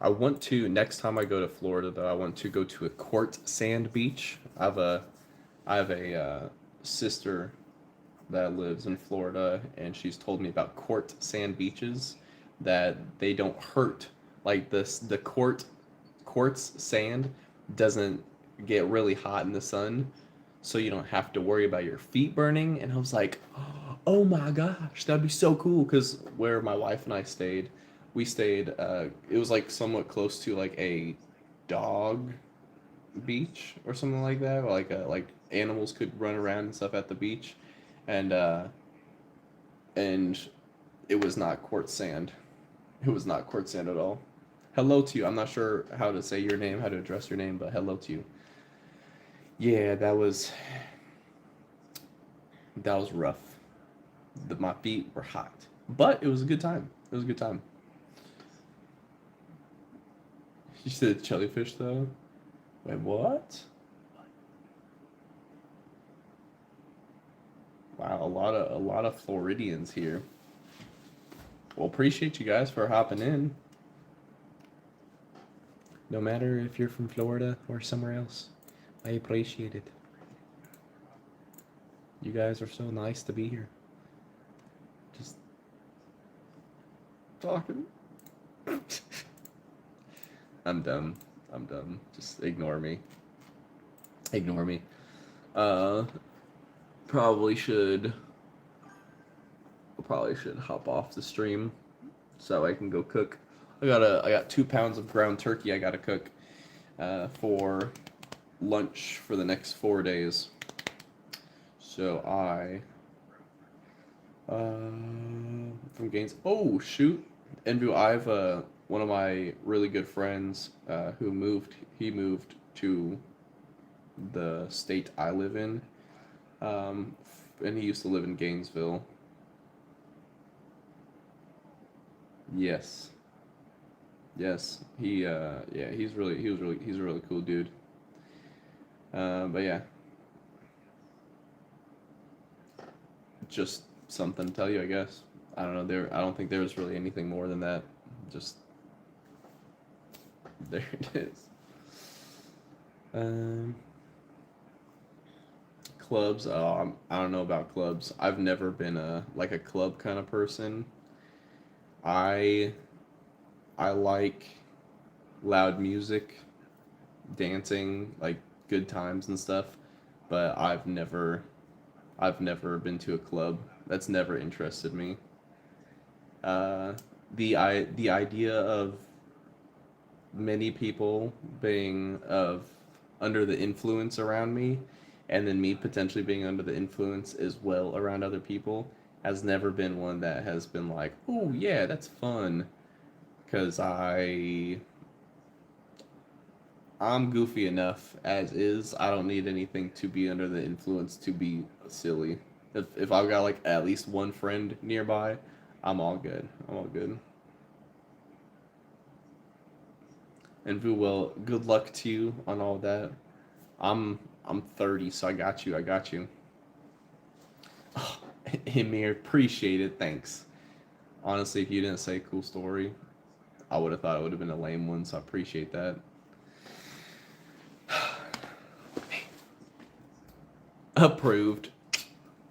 I want to next time I go to Florida though. I want to go to a Court Sand beach. I have a sister that lives in Florida, and she's told me about Court Sand beaches that they don't hurt. Like the quartz sand doesn't get really hot in the sun, so you don't have to worry about your feet burning. And I was like, oh my gosh, that'd be so cool. Because where my wife and I stayed, we stayed. It was like somewhat close to like a dog beach or something like that, or like animals could run around and stuff at the beach, and and it was not quartz sand. It was not quartz sand at all. Hello to you. I'm not sure how to say your name, how to address your name, but hello to you. Yeah, that was rough. My feet were hot, but it was a good time. It was a good time. You said jellyfish though. Wait, what? Wow, a lot of Floridians here. Well, appreciate you guys for hopping in. No matter if you're from Florida or somewhere else, I appreciate it. You guys are so nice to be here. Just talking. I'm dumb. I'm dumb. Just ignore me. Ignore me. Probably should hop off the stream so I can go cook. I got 2 pounds of ground turkey I gotta cook for lunch for the next 4 days. So from Gaines. Oh shoot, Andrew, I've one of my really good friends who moved. He moved to the state I live in, and he used to live in Gainesville. Yes. Yes, yeah, he's a really cool dude. But yeah, just something to tell you, I guess. I don't know. I don't think there's really anything more than that. Just there it is. Clubs. I don't know about clubs. I've never been a club kind of person. I I like loud music, dancing, like good times and stuff, but I've never been to a club. That's never interested me. Uh, the idea of many people being of under the influence around me, and then me potentially being under the influence as well around other people, has never been one that has been like, oh yeah, that's fun, because I'm goofy enough as is. I don't need anything to be under the influence to be silly. If I've got like at least one friend nearby, I'm all good. I'm all good. And Vu, well, good luck to you on all that. I'm 30, so I got you. I got you. Oh, Emir, appreciate it. Thanks. Honestly, if you didn't say cool story, I would have thought it would have been a lame one. So I appreciate that. Approved.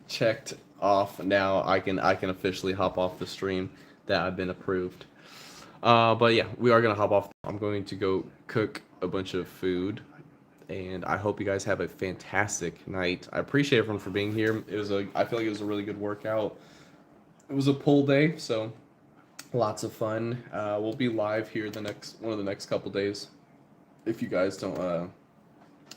Checked off. Now I can officially hop off the stream that I've been approved. But yeah, we are gonna hop off. I'm going to go cook a bunch of food, and I hope you guys have a fantastic night. I appreciate everyone for being here. I feel like it was a really good workout. It was a pull day, so lots of fun. We'll be live here one of the next couple days. If you guys aren't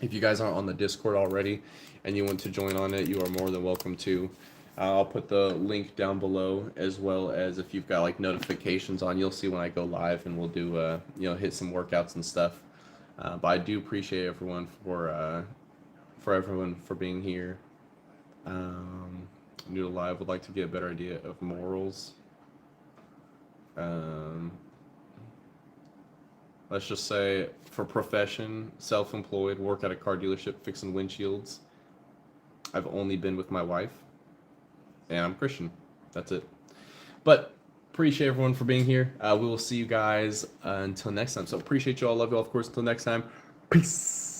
on the Discord already, and you want to join on it, you are more than welcome to. I'll put the link down below, as well as if you've got like notifications on, you'll see when I go live, and we'll do hit some workouts and stuff. But I do appreciate everyone for being here. New to live, would like to get a better idea of morals. Let's just say for profession, self-employed, work at a car dealership fixing windshields. I've only been with my wife, and I'm Christian. That's it. But appreciate everyone for being here. We will see you guys until next time. So appreciate you all. Love you all, of course. Until next time. Peace.